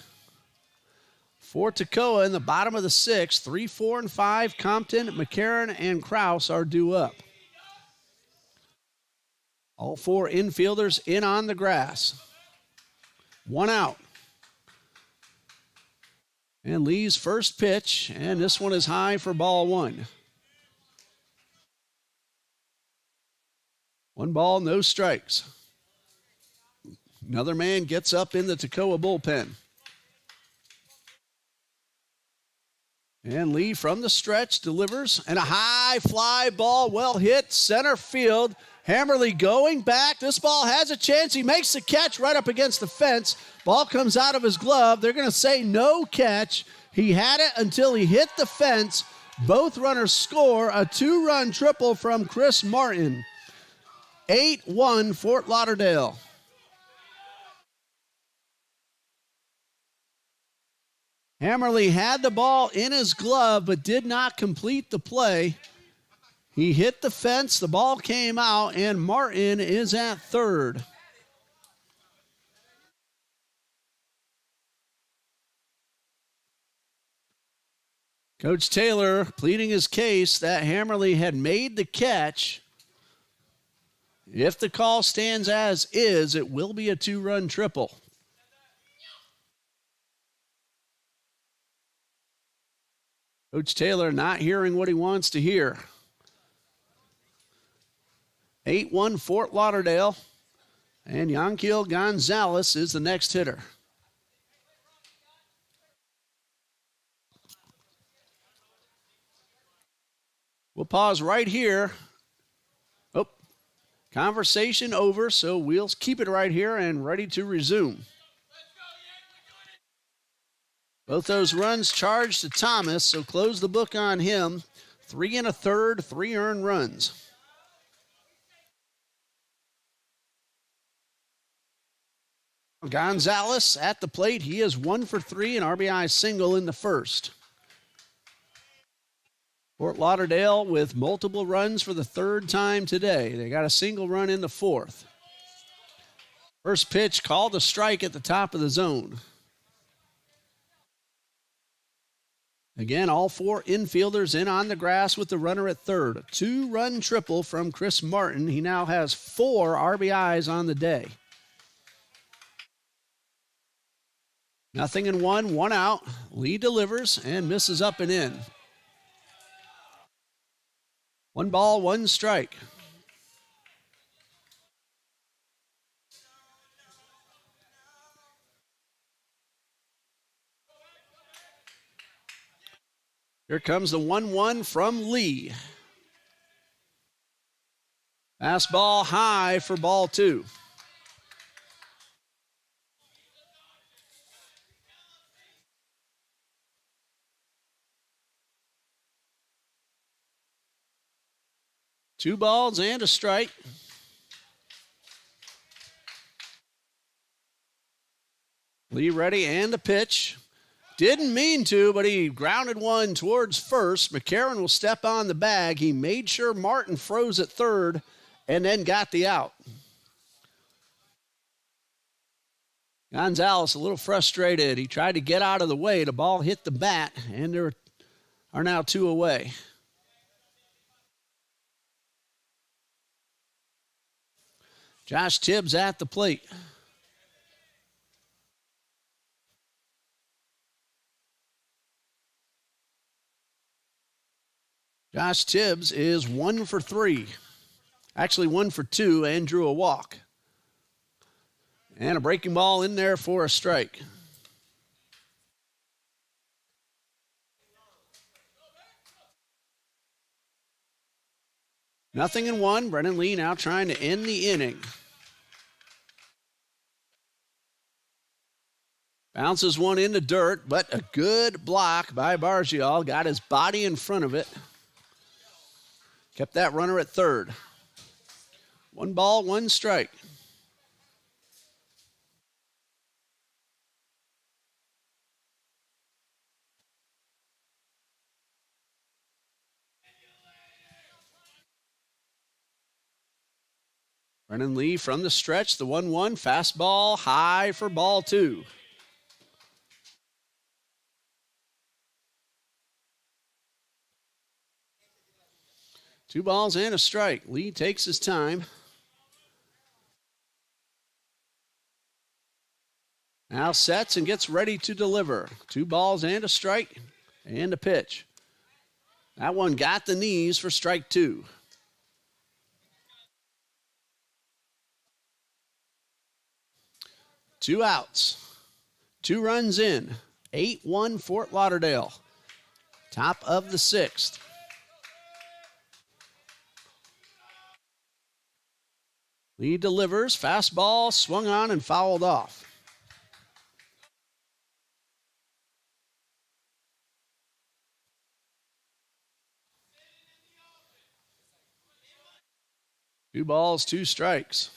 For Toccoa in the bottom of the 6th, 3, 4, and 5, Compton, McCarron, and Krause are due up. All four infielders in on the grass. One out. And Lee's first pitch, and this one is high for ball one. 1 ball, no strikes. Another man gets up in the Toccoa bullpen. And Lee from the stretch delivers, and a high fly ball, well hit, center field. Hammerly going back. This ball has a chance. He makes the catch right up against the fence. Ball comes out of his glove. They're going to say no catch. He had it until he hit the fence. Both runners score a 2-run triple from Chris Martin. 8-1 Fort Lauderdale. Hammerly had the ball in his glove but did not complete the play. He hit the fence, the ball came out, and Martin is at third. Coach Taylor pleading his case that Hammerly had made the catch. If the call stands as is, it will be a 2-run triple. Coach Taylor not hearing what he wants to hear. 8-1 Fort Lauderdale, and Yanquiel Gonzalez is the next hitter. We'll pause right here. Oh, conversation over, so we'll keep it right here and ready to resume. Both those runs charged to Thomas, so close the book on him. 3 1/3, 3 earned runs. Gonzalez at the plate. He is 1 for 3, an RBI single in the first. Fort Lauderdale with multiple runs for the third time today. They got a single run in the fourth. First pitch called a strike at the top of the zone. Again, all four infielders in on the grass with the runner at third. A 2-run triple from Chris Martin. He now has 4 RBIs on the day. 0-1, 1 out. Lee delivers and misses up and in. 1 ball, 1 strike. Here comes the 1-1 from Lee. Fastball high for ball 2. Two balls and a strike. Lee ready and a pitch. Didn't mean to, but he grounded one towards first. McCarron will step on the bag. He made sure Martin froze at third and then got the out. Gonzalez a little frustrated. He tried to get out of the way. The ball hit the bat, and there are now 2 away. Josh Tibbs at the plate. Josh Tibbs is 1 for 3. Actually 1 for 2 and drew a walk. And a breaking ball in there for a strike. Nothing in 1. Brennan Lee now trying to end the inning. Bounces one into dirt, but a good block by Bargial. Got his body in front of it. Kept that runner at third. 1 ball, 1 strike. Brennan Lee from the stretch, the 1-1, fastball high for ball 2. Two balls and a strike. Lee takes his time. Now sets and gets ready to deliver. 2 balls and a strike and a pitch. That one got the knees for strike 2. Two outs. 2 runs in. 8-1 Fort Lauderdale. Top of the 6th. Lee delivers. Fastball swung on and fouled off. Two balls, 2 strikes.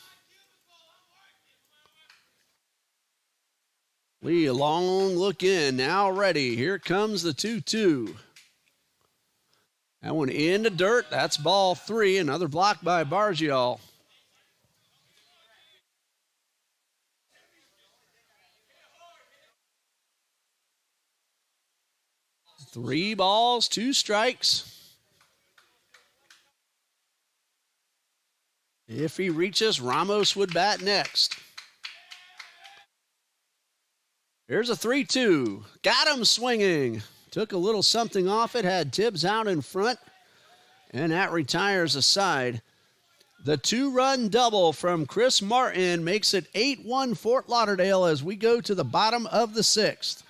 Lee, a long look in, now ready. Here comes the 2-2. That one in the dirt. That's ball 3. Another block by Bargial. Three balls, 2 strikes. If he reaches, Ramos would bat next. Here's a 3-2. Got him swinging. Took a little something off it. Had Tibbs out in front. And that retires a side. The 2-run double from Chris Martin makes it 8-1 Fort Lauderdale as we go to the bottom of the 6th.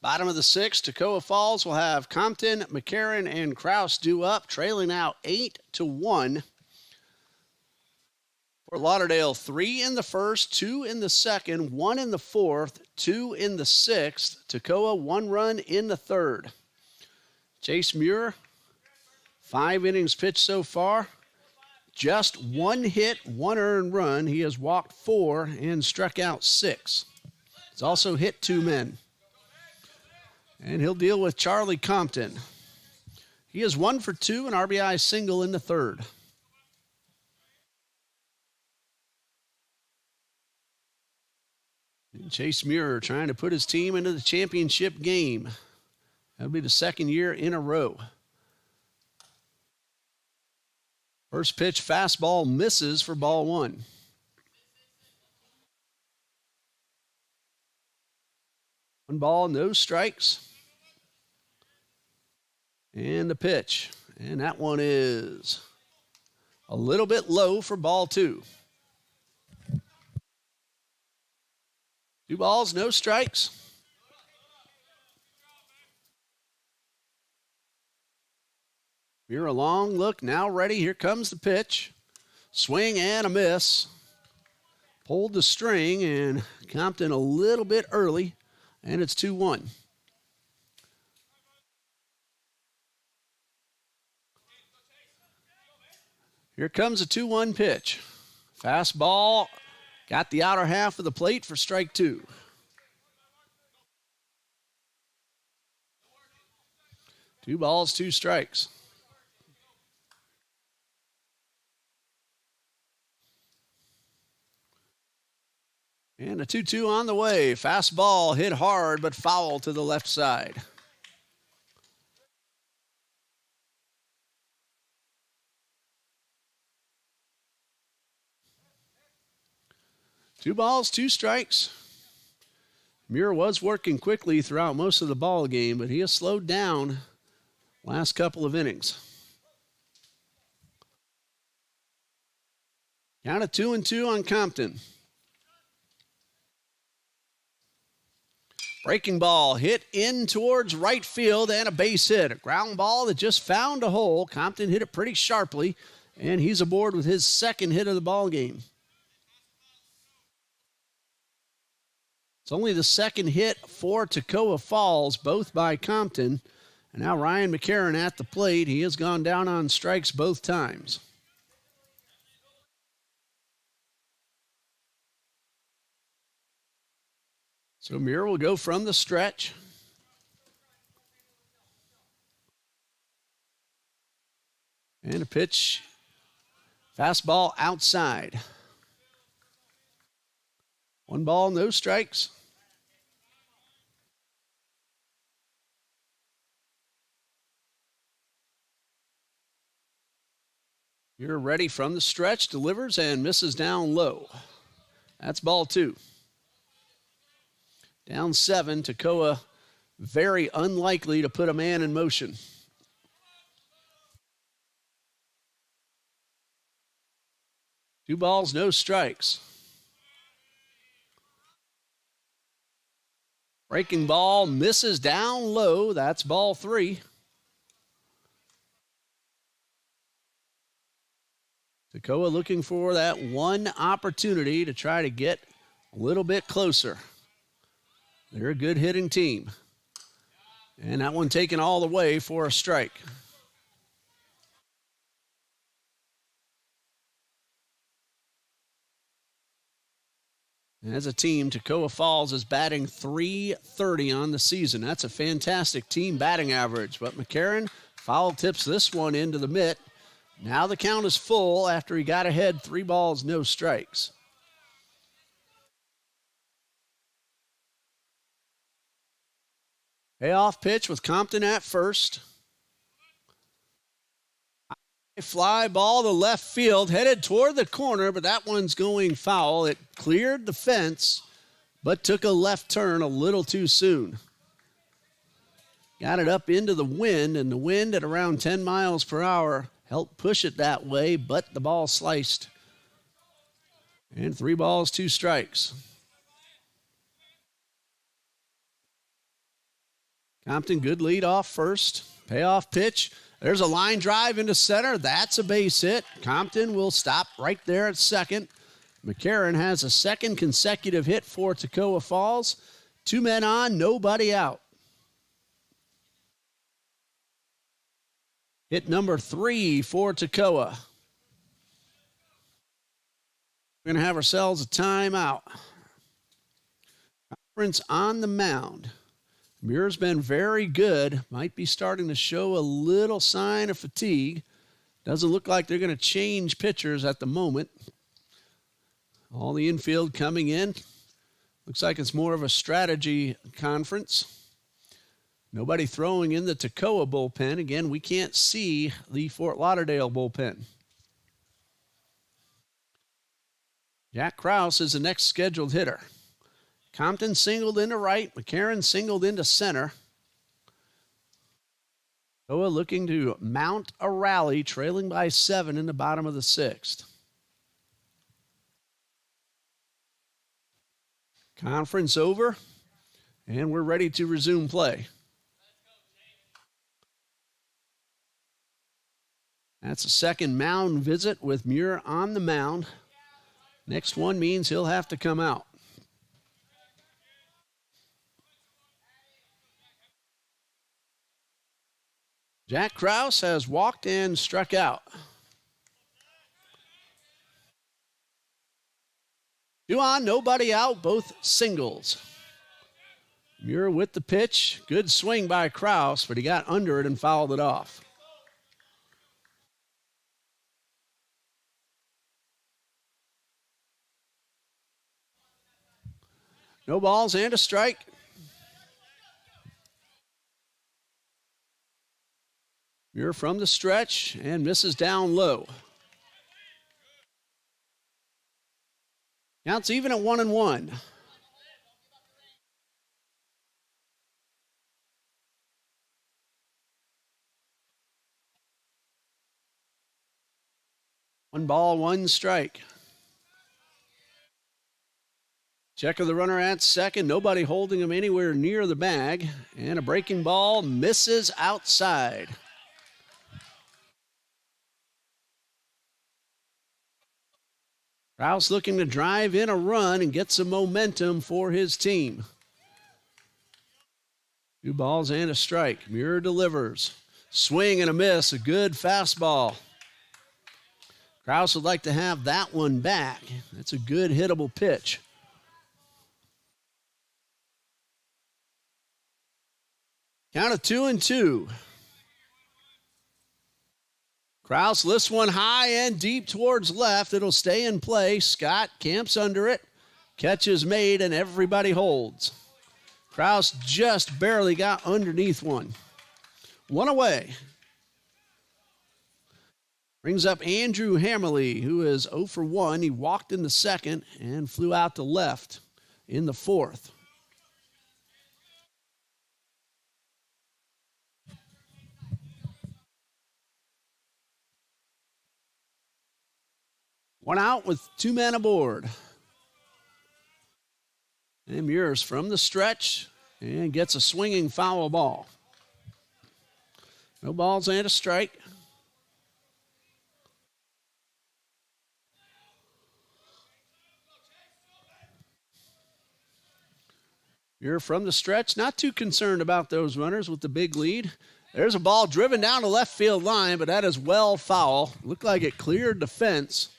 Bottom of the 6th, Toccoa Falls will have Compton, McCarran, and Kraus due up, trailing now 8-1. Fort Lauderdale, 3 in the first, 2 in the second, 1 in the fourth, 2 in the 6th. Toccoa, 1 run in the 3rd. Chase Muir, 5 innings pitched so far. Just 1 hit, 1 earned run. He has walked 4 and struck out 6. He's also hit 2 men. And he'll deal with Charlie Compton. He is 1 for 2, an RBI single in the 3rd. And Chase Muir trying to put his team into the championship game. That'll be the 2nd year in a row. First pitch fastball misses for ball 1. One ball, no strikes. And the pitch. And that one is a little bit low for ball 2. 2 balls, no strikes. Here a long look, now ready. Here comes the pitch. Swing and a miss. Pulled the string, and Compton a little bit early, and it's 2-1. Here comes a 2-1 pitch. Fastball, got the outer half of the plate for strike 2. Two balls, 2 strikes. And a 2-2 on the way. Fastball hit hard, but foul to the left side. 2 balls, 2 strikes. Muir was working quickly throughout most of the ball game, but he has slowed down last couple of innings. Count of 2-2 on Compton. Breaking ball hit in towards right field and a base hit. A ground ball that just found a hole. Compton hit it pretty sharply, and he's aboard with his second hit of the ball game. It's only the second hit for Toccoa Falls, both by Compton. And now Ryan McCarron at the plate. He has gone down on strikes both times. So Muir will go from the stretch. And a pitch. Fastball outside. 1 ball, no strikes. Muir ready from the stretch, delivers and misses down low. That's ball 2. Down 7, Toccoa very unlikely to put a man in motion. Two balls, no strikes. Breaking ball misses down low. That's ball 3. Toccoa looking for that one opportunity to try to get a little bit closer. They're a good hitting team. And that one taken all the way for a strike. As a team, Toccoa Falls is batting .330 on the season. That's a fantastic team batting average. But McCarron foul tips this one into the mitt. Now the count is full after he got ahead 3 balls, no strikes. Payoff pitch with Compton at first. Fly ball to left field, headed toward the corner, but that one's going foul. It cleared the fence, but took a left turn a little too soon. Got it up into the wind, and the wind at around 10 miles per hour helped push it that way, but the ball sliced. And 3 balls, 2 strikes. Compton, good lead off first. Payoff pitch. There's a line drive into center. That's a base hit. Compton will stop right there at second. McCarron has a second consecutive hit for Toccoa Falls. 2 men on, nobody out. Hit number 3 for Toccoa. We're going to have ourselves a timeout. Conference on the mound. Muir's been very good. Might be starting to show a little sign of fatigue. Doesn't look like they're going to change pitchers at the moment. All the infield coming in. Looks like it's more of a strategy conference. Nobody throwing in the Toccoa bullpen. Again, we can't see the Fort Lauderdale bullpen. Jack Krause is the next scheduled hitter. Compton singled into right. McCarron singled into center. Toccoa looking to mount a rally, trailing by 7 in the bottom of the 6th. Conference over, and we're ready to resume play. That's a second mound visit with Muir on the mound. Next one means he'll have to come out. Jack Krause has walked and struck out. 2 on, nobody out, both singles. Muir with the pitch. Good swing by Krause, but he got under it and fouled it off. No balls and a strike. Muir from the stretch and misses down low. Counts even at 1-1. One ball, one strike. Check of the runner at second. Nobody holding him anywhere near the bag. And a breaking ball misses outside. Rouse looking to drive in a run and get some momentum for his team. 2 balls and a strike. Muir delivers. Swing and a miss. A good fastball. Krause would like to have that one back. That's a good hittable pitch. Count of 2-2. Krause lifts one high and deep towards left. It'll stay in play. Scott camps under it. Catch is made and everybody holds. Krause just barely got underneath one. One away. Brings up Andrew Hammerly, who is 0 for 1. He walked in the second and flew out to left in the fourth. One out with 2 men aboard. And Muir's from the stretch and gets a swinging foul ball. No balls and a strike. Muir from the stretch, not too concerned about those runners with the big lead. There's a ball driven down the left field line, but that is well foul. Looked like it cleared the fence.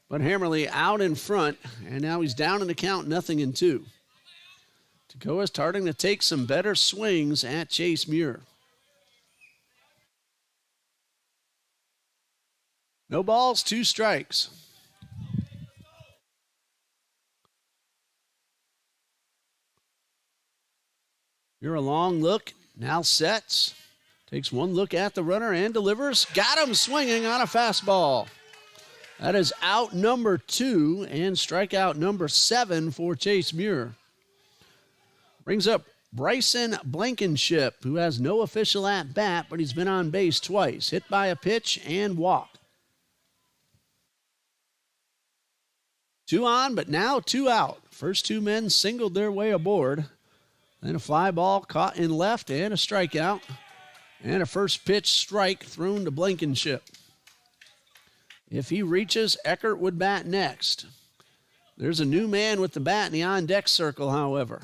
But Hammerly out in front, and now he's down in the count, 0-2. Toccoa starting to take some better swings at Chase Muir. No balls, 2 strikes. Muir a long look, now sets. Takes one look at the runner and delivers. Got him swinging on a fastball. That is out number 2 and strikeout number 7 for Chase Muir. Brings up Bryson Blankenship, who has no official at-bat, but he's been on base twice. Hit by a pitch and walked. 2 on, but now 2 out. First 2 men singled their way aboard. Then a fly ball caught in left and a strikeout. And a first pitch strike thrown to Blankenship. If he reaches, Eckert would bat next. There's a new man with the bat in the on-deck circle, however.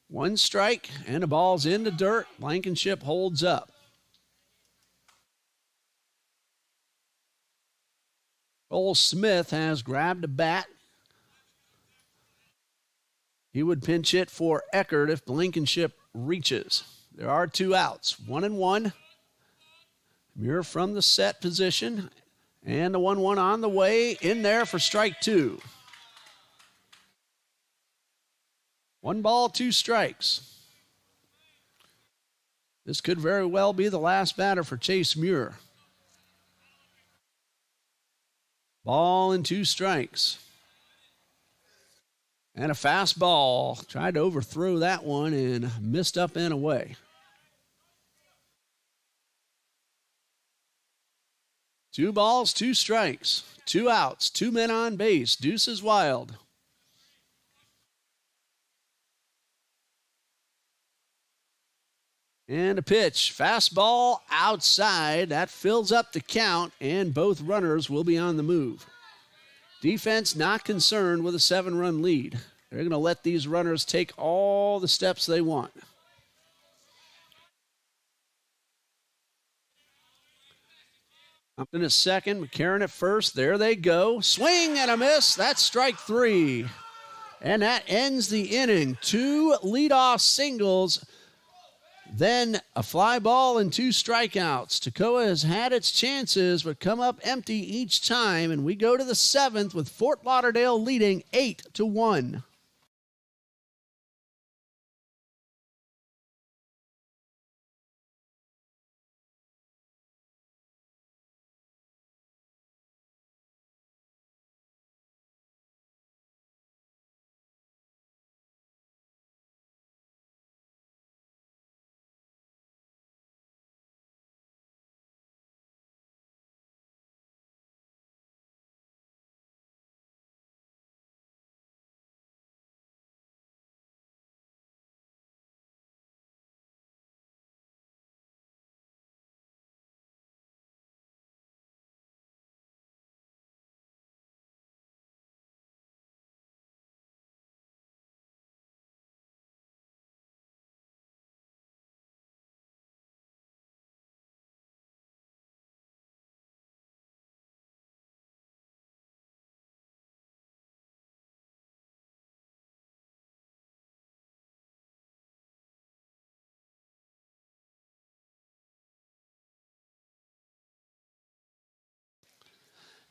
1 strike, and the ball's in the dirt. Blankenship holds up. Cole Smith has grabbed a bat. He would pinch hit for Eckert if Blankenship reaches. There are 2 outs, 1-1. Muir from the set position. And the 1-1 on the way, in there for strike 2. 1 ball, 2 strikes. This could very well be the last batter for Chase Muir. Ball and 2 strikes. And a fastball. Tried to overthrow that one and missed up and away. 2 balls, 2 strikes, 2 outs, 2 men on base. Deuce is wild. And a pitch. Fastball outside. That fills up the count, and both runners will be on the move. Defense not concerned with a 7-run lead. They're going to let these runners take all the steps they want. Compton at second, McCarron at first. There they go. Swing and a miss. That's strike 3. And that ends the inning. 2 leadoff singles, then a fly ball and 2 strikeouts. Toccoa has had its chances, but come up empty each time. And we go to the 7th with Fort Lauderdale leading 8-1.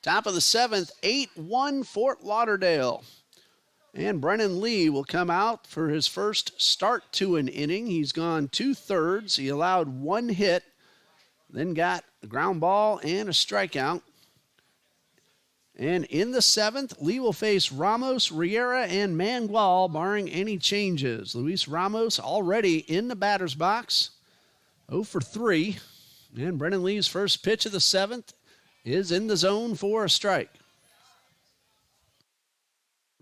Top of the 7th, 8-1 Fort Lauderdale. And Brennan Lee will come out for his first start to an inning. He's gone 2/3. He allowed 1 hit, then got a ground ball and a strikeout. And in the 7th, Lee will face Ramos, Riera, and Mangual, barring any changes. Luis Ramos already in the batter's box, 0 for 3. And Brennan Lee's first pitch of the 7th is in the zone for a strike.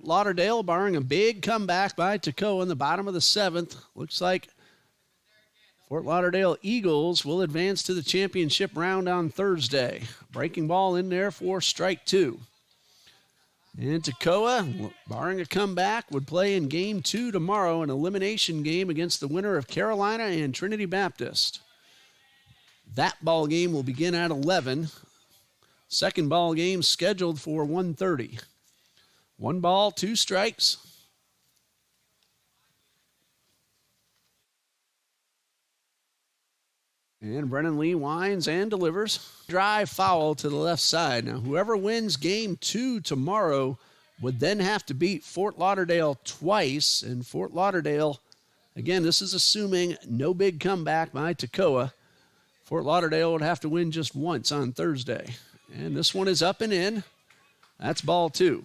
Lauderdale barring a big comeback by Toccoa in the bottom of the 7th. Looks like Fort Lauderdale Eagles will advance to the championship round on Thursday. Breaking ball in there for strike 2. And Toccoa, barring a comeback, would play in Game 2 tomorrow, an elimination game against the winner of Carolina and Trinity Baptist. That ball game will begin at 11. Second ball game scheduled for 1:30. 1 ball, 2 strikes. And Brennan Lee winds and delivers. Drive foul to the left side. Now, whoever wins Game 2 tomorrow would then have to beat Fort Lauderdale twice. And Fort Lauderdale, again, this is assuming no big comeback by Toccoa. Fort Lauderdale would have to win just once on Thursday. And this one is up and in. That's ball 2.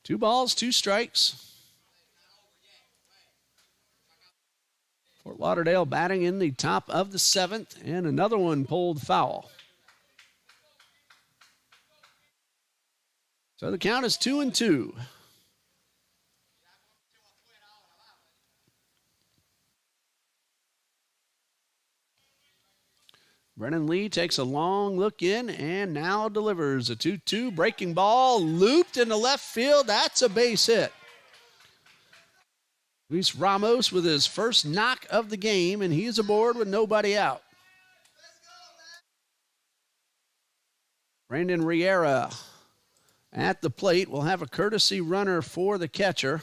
2 balls, 2 strikes. Fort Lauderdale batting in the top of the 7th, and another one pulled foul. So the count is 2-2. Brennan Lee takes a long look in and now delivers a 2-2 breaking ball, looped in the left field. That's a base hit. Luis Ramos with his first knock of the game, and he's aboard with nobody out. Brandon Riera at the plate will have a courtesy runner for the catcher.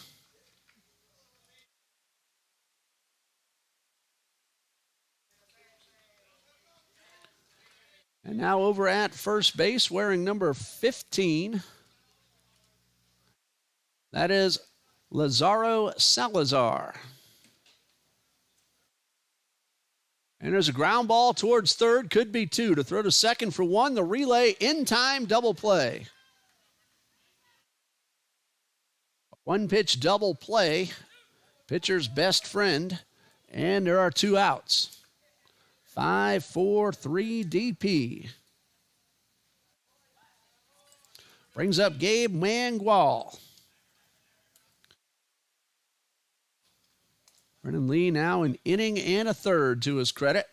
And now over at first base, wearing number 15, that is Lazaro Salazar. And there's a ground ball towards third, could be 2, to throw to second for 1. The relay in time, double play. 1-pitch double play, pitcher's best friend, and there are 2 outs. 5-4-3 DP. Brings up Gabe Mangual. Brennan Lee now an inning and a third to his credit.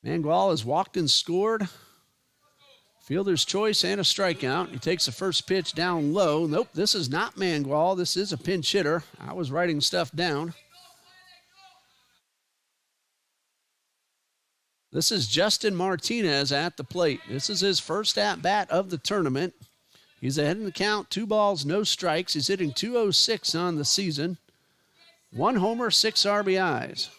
Mangual has walked and scored. Fielder's choice and a strikeout. He takes the first pitch down low. Nope, this is not Mangual. This is a pinch hitter. I was writing stuff down. This is Justin Martinez at the plate. This is his first at-bat of the tournament. He's ahead in the count, 2 balls, no strikes. He's hitting .206 on the season. 1 homer, 6 RBIs.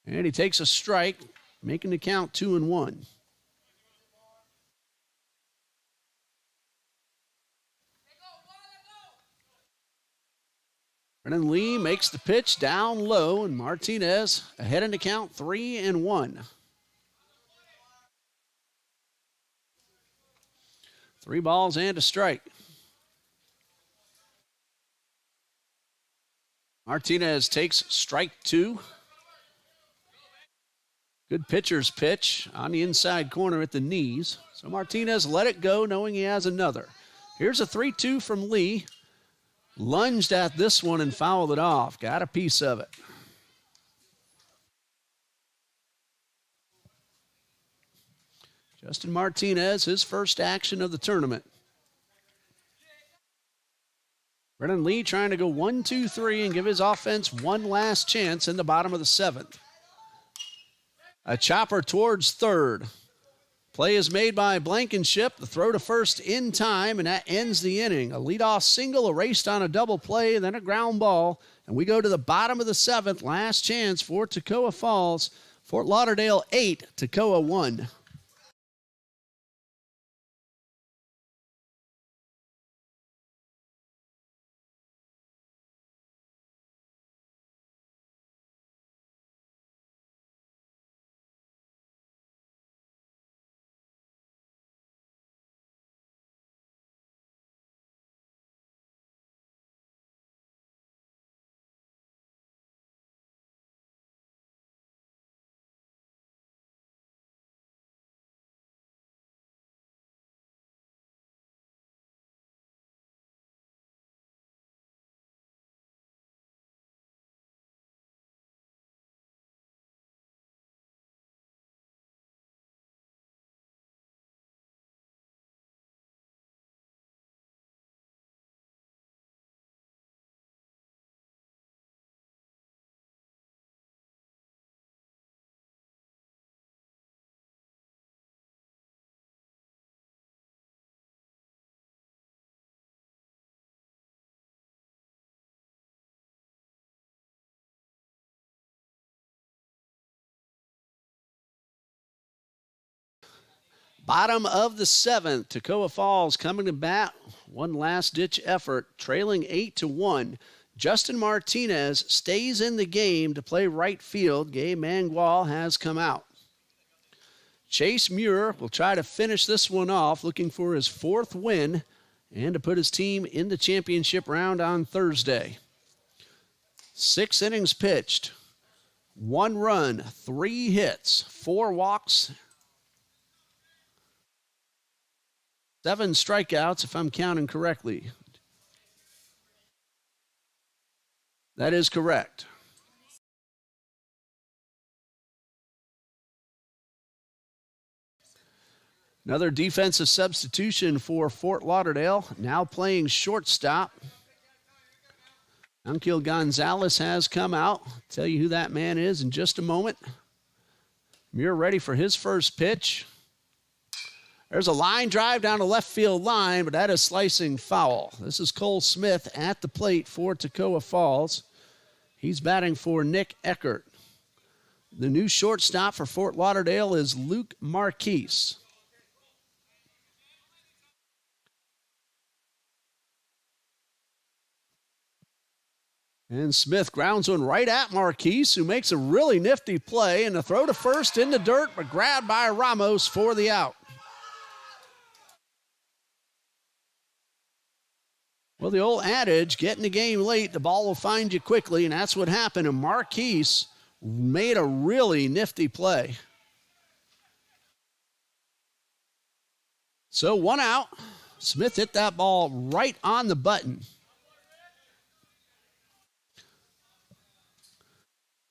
And he takes a strike, making the count 2-1. Brennan Lee makes the pitch down low, and Martinez ahead in the count 3-1. 3 balls and a strike. Martinez takes strike 2. Good pitcher's pitch on the inside corner at the knees. So Martinez let it go, knowing he has another. Here's a 3-2 from Lee. Lunged at this one and fouled it off. Got a piece of it. Justin Martinez, his first action of the tournament. Brennan Lee trying to go 1-2-3 and give his offense one last chance in the bottom of the 7th. A chopper towards third. Play is made by Blankenship. The throw to first in time, and that ends the inning. A leadoff single erased on a double play, then a ground ball. And we go to the bottom of the seventh. Last chance for Toccoa Falls. Fort Lauderdale 8, Toccoa 1. Bottom of the seventh, Toccoa Falls coming to bat. One last-ditch effort, trailing 8-1. Justin Martinez stays in the game to play right field. Gabe Mangual has come out. Chase Muir will try to finish this one off, looking for his fourth win and to put his team in the championship round on Thursday. 6 innings pitched, 1 run, 3 hits, 4 walks, 7 strikeouts, if I'm counting correctly. That is correct. Another defensive substitution for Fort Lauderdale, now playing shortstop. Unkiel Gonzalez has come out. I'll tell you who that man is in just a moment. Muir ready for his first pitch. There's a line drive down the left field line, but that is slicing foul. This is Cole Smith at the plate for Toccoa Falls. He's batting for Nick Eckert. The new shortstop for Fort Lauderdale is Luke Marquise. And Smith grounds one right at Marquise, who makes a really nifty play, and the throw to first in the dirt, but grabbed by Ramos for the out. Well, the old adage, get in the game late, the ball will find you quickly, and that's what happened. And Marquise made a really nifty play. So 1 out. Smith hit that ball right on the button.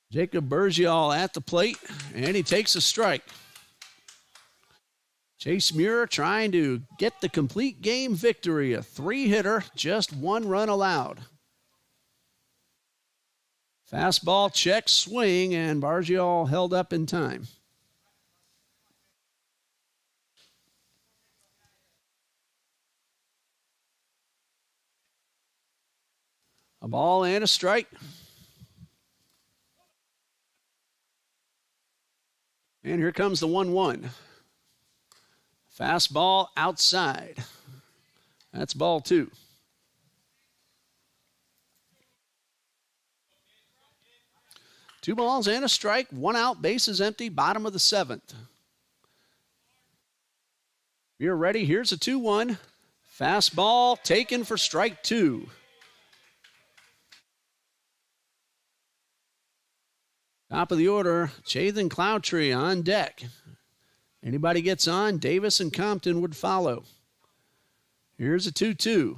Jacob Bergial at the plate, and he takes a strike. Chase Muir trying to get the complete game victory. A 3-hitter, just 1 run allowed. Fastball check, swing, and Bergial held up in time. A ball and a strike. And here comes the 1-1. Fastball outside. That's ball 2. Two balls and a strike, 1 out, bases empty, bottom of the 7th. You're ready. Here's a 2-1. Fastball taken for strike 2. Top of the order, Chathan Cloudtree on deck. Anybody gets on, Davis and Compton would follow. Here's a 2-2.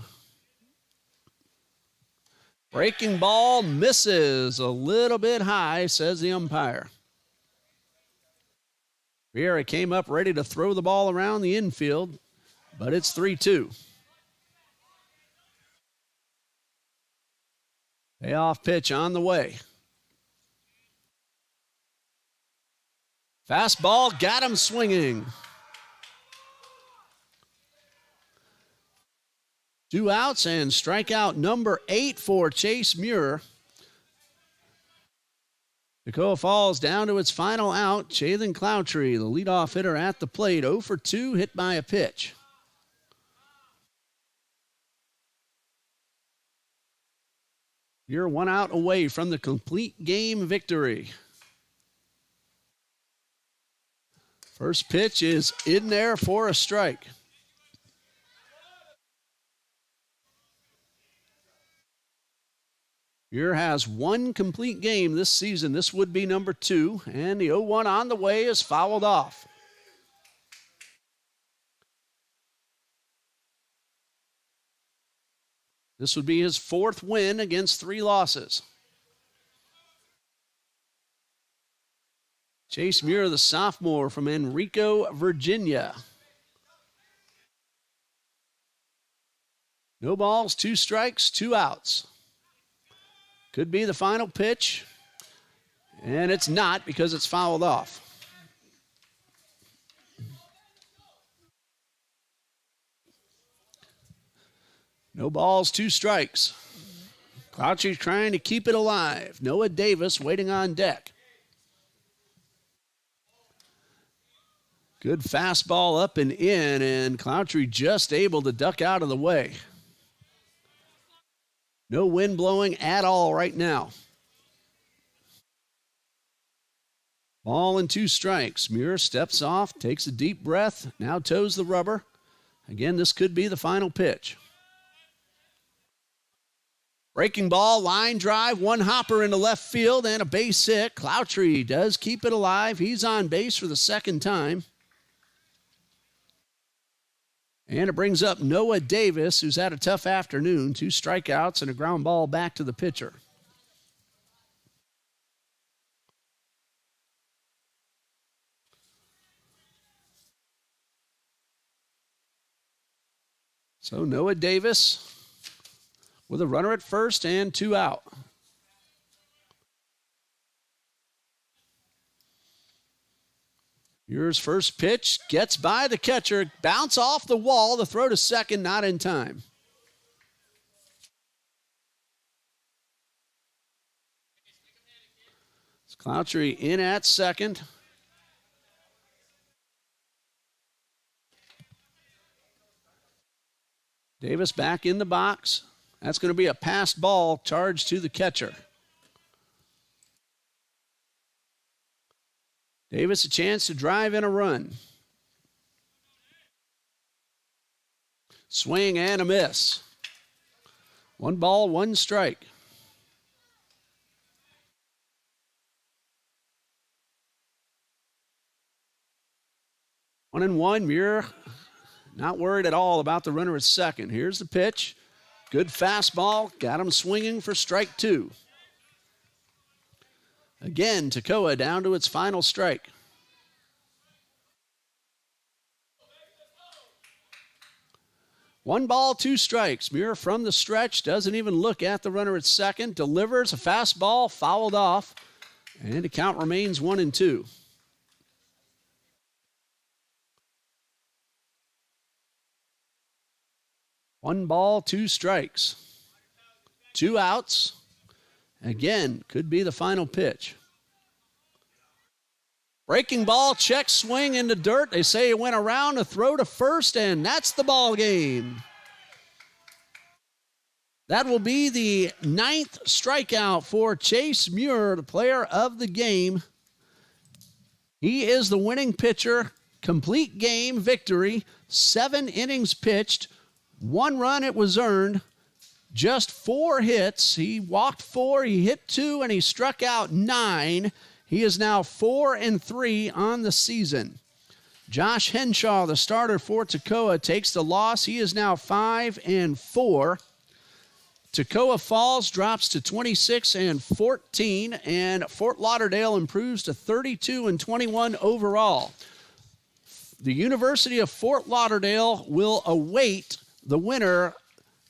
Breaking ball misses a little bit high, says the umpire. Vieira came up ready to throw the ball around the infield, but it's 3-2. Payoff pitch on the way. Fastball got him swinging. 2 outs and strikeout number 8 for Chase Muir. Toccoa falls down to its final out. Jalen Cloutry, the leadoff hitter at the plate, 0 for 2, hit by a pitch. You're 1 out away from the complete game victory. First pitch is in there for a strike. Muir has 1 complete game this season. This would be number 2, and the 0-1 on the way is fouled off. This would be his 4th win against 3 losses. Chase Muir, the sophomore from Enrico, Virginia. No balls, 2 strikes, 2 outs. Could be the final pitch, and it's not because it's fouled off. No balls, 2 strikes. Cloutry trying to keep it alive. Noah Davis waiting on deck. Good fastball up and in, and Cloutry just able to duck out of the way. No wind blowing at all right now. Ball and 2 strikes. Muir steps off, takes a deep breath, now toes the rubber. Again, this could be the final pitch. Breaking ball, line drive, 1 hopper into left field and a base hit. Cloutry does keep it alive. He's on base for the 2nd time. And it brings up Noah Davis, who's had a tough afternoon. 2 strikeouts and a ground ball back to the pitcher. So Noah Davis with a runner at first and 2 out. Muir's first pitch gets by the catcher, bounce off the wall, the throw to second, not in time. It's Cloutry in at second. Davis back in the box. That's going to be a passed ball charged to the catcher. Davis a chance to drive in a run. Swing and a miss. 1 ball, 1 strike. One and one. Muir not worried at all about the runner at second. Here's the pitch. Good fastball. Got him swinging for strike 2. Again, Toccoa down to its final strike. One ball, 2 strikes. Muir from the stretch doesn't even look at the runner at second. Delivers a fastball, fouled off, and the count remains 1-2. One ball, 2 strikes. 2 outs. Again, could be the final pitch. Breaking ball, check swing into dirt. They say it went around, a throw to first, and that's the ball game. That will be the 9th strikeout for Chase Muir, the player of the game. He is the winning pitcher. Complete game victory. 7 innings pitched. 1 run it was earned. Just 4 hits. He walked 4, he hit 2, and he struck out 9. He is now 4-3 on the season. Josh Henshaw, the starter for Toccoa, takes the loss. He is now 5-4. Toccoa falls, drops to 26-14, and Fort Lauderdale improves to 32-21 overall. The University of Fort Lauderdale will await the winner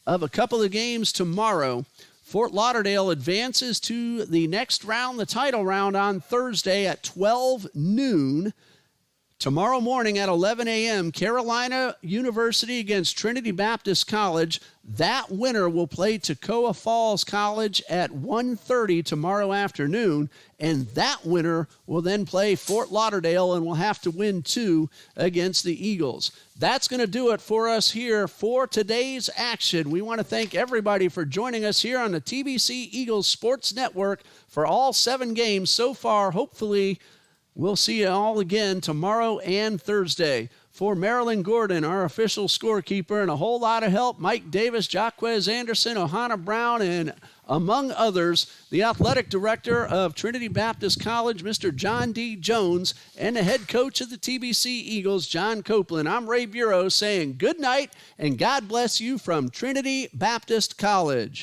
of a couple of games tomorrow. Fort Lauderdale advances to the next round, the title round, on Thursday at 12 noon. Tomorrow morning at 11 a.m., Carolina University against Trinity Baptist College. That winner will play Toccoa Falls College at 1:30 tomorrow afternoon, and that winner will then play Fort Lauderdale and will have to win 2 against the Eagles. That's going to do it for us here for today's action. We want to thank everybody for joining us here on the TBC Eagles Sports Network for all 7 games so far. Hopefully, we'll see you all again tomorrow and Thursday. For Marilyn Gordon, our official scorekeeper, and a whole lot of help, Mike Davis, Jaquez Anderson, Ohana Brown, and among others, the athletic director of Trinity Baptist College, Mr. John D. Jones, and the head coach of the TBC Eagles, John Copeland. I'm Ray Bureau saying good night and God bless you from Trinity Baptist College.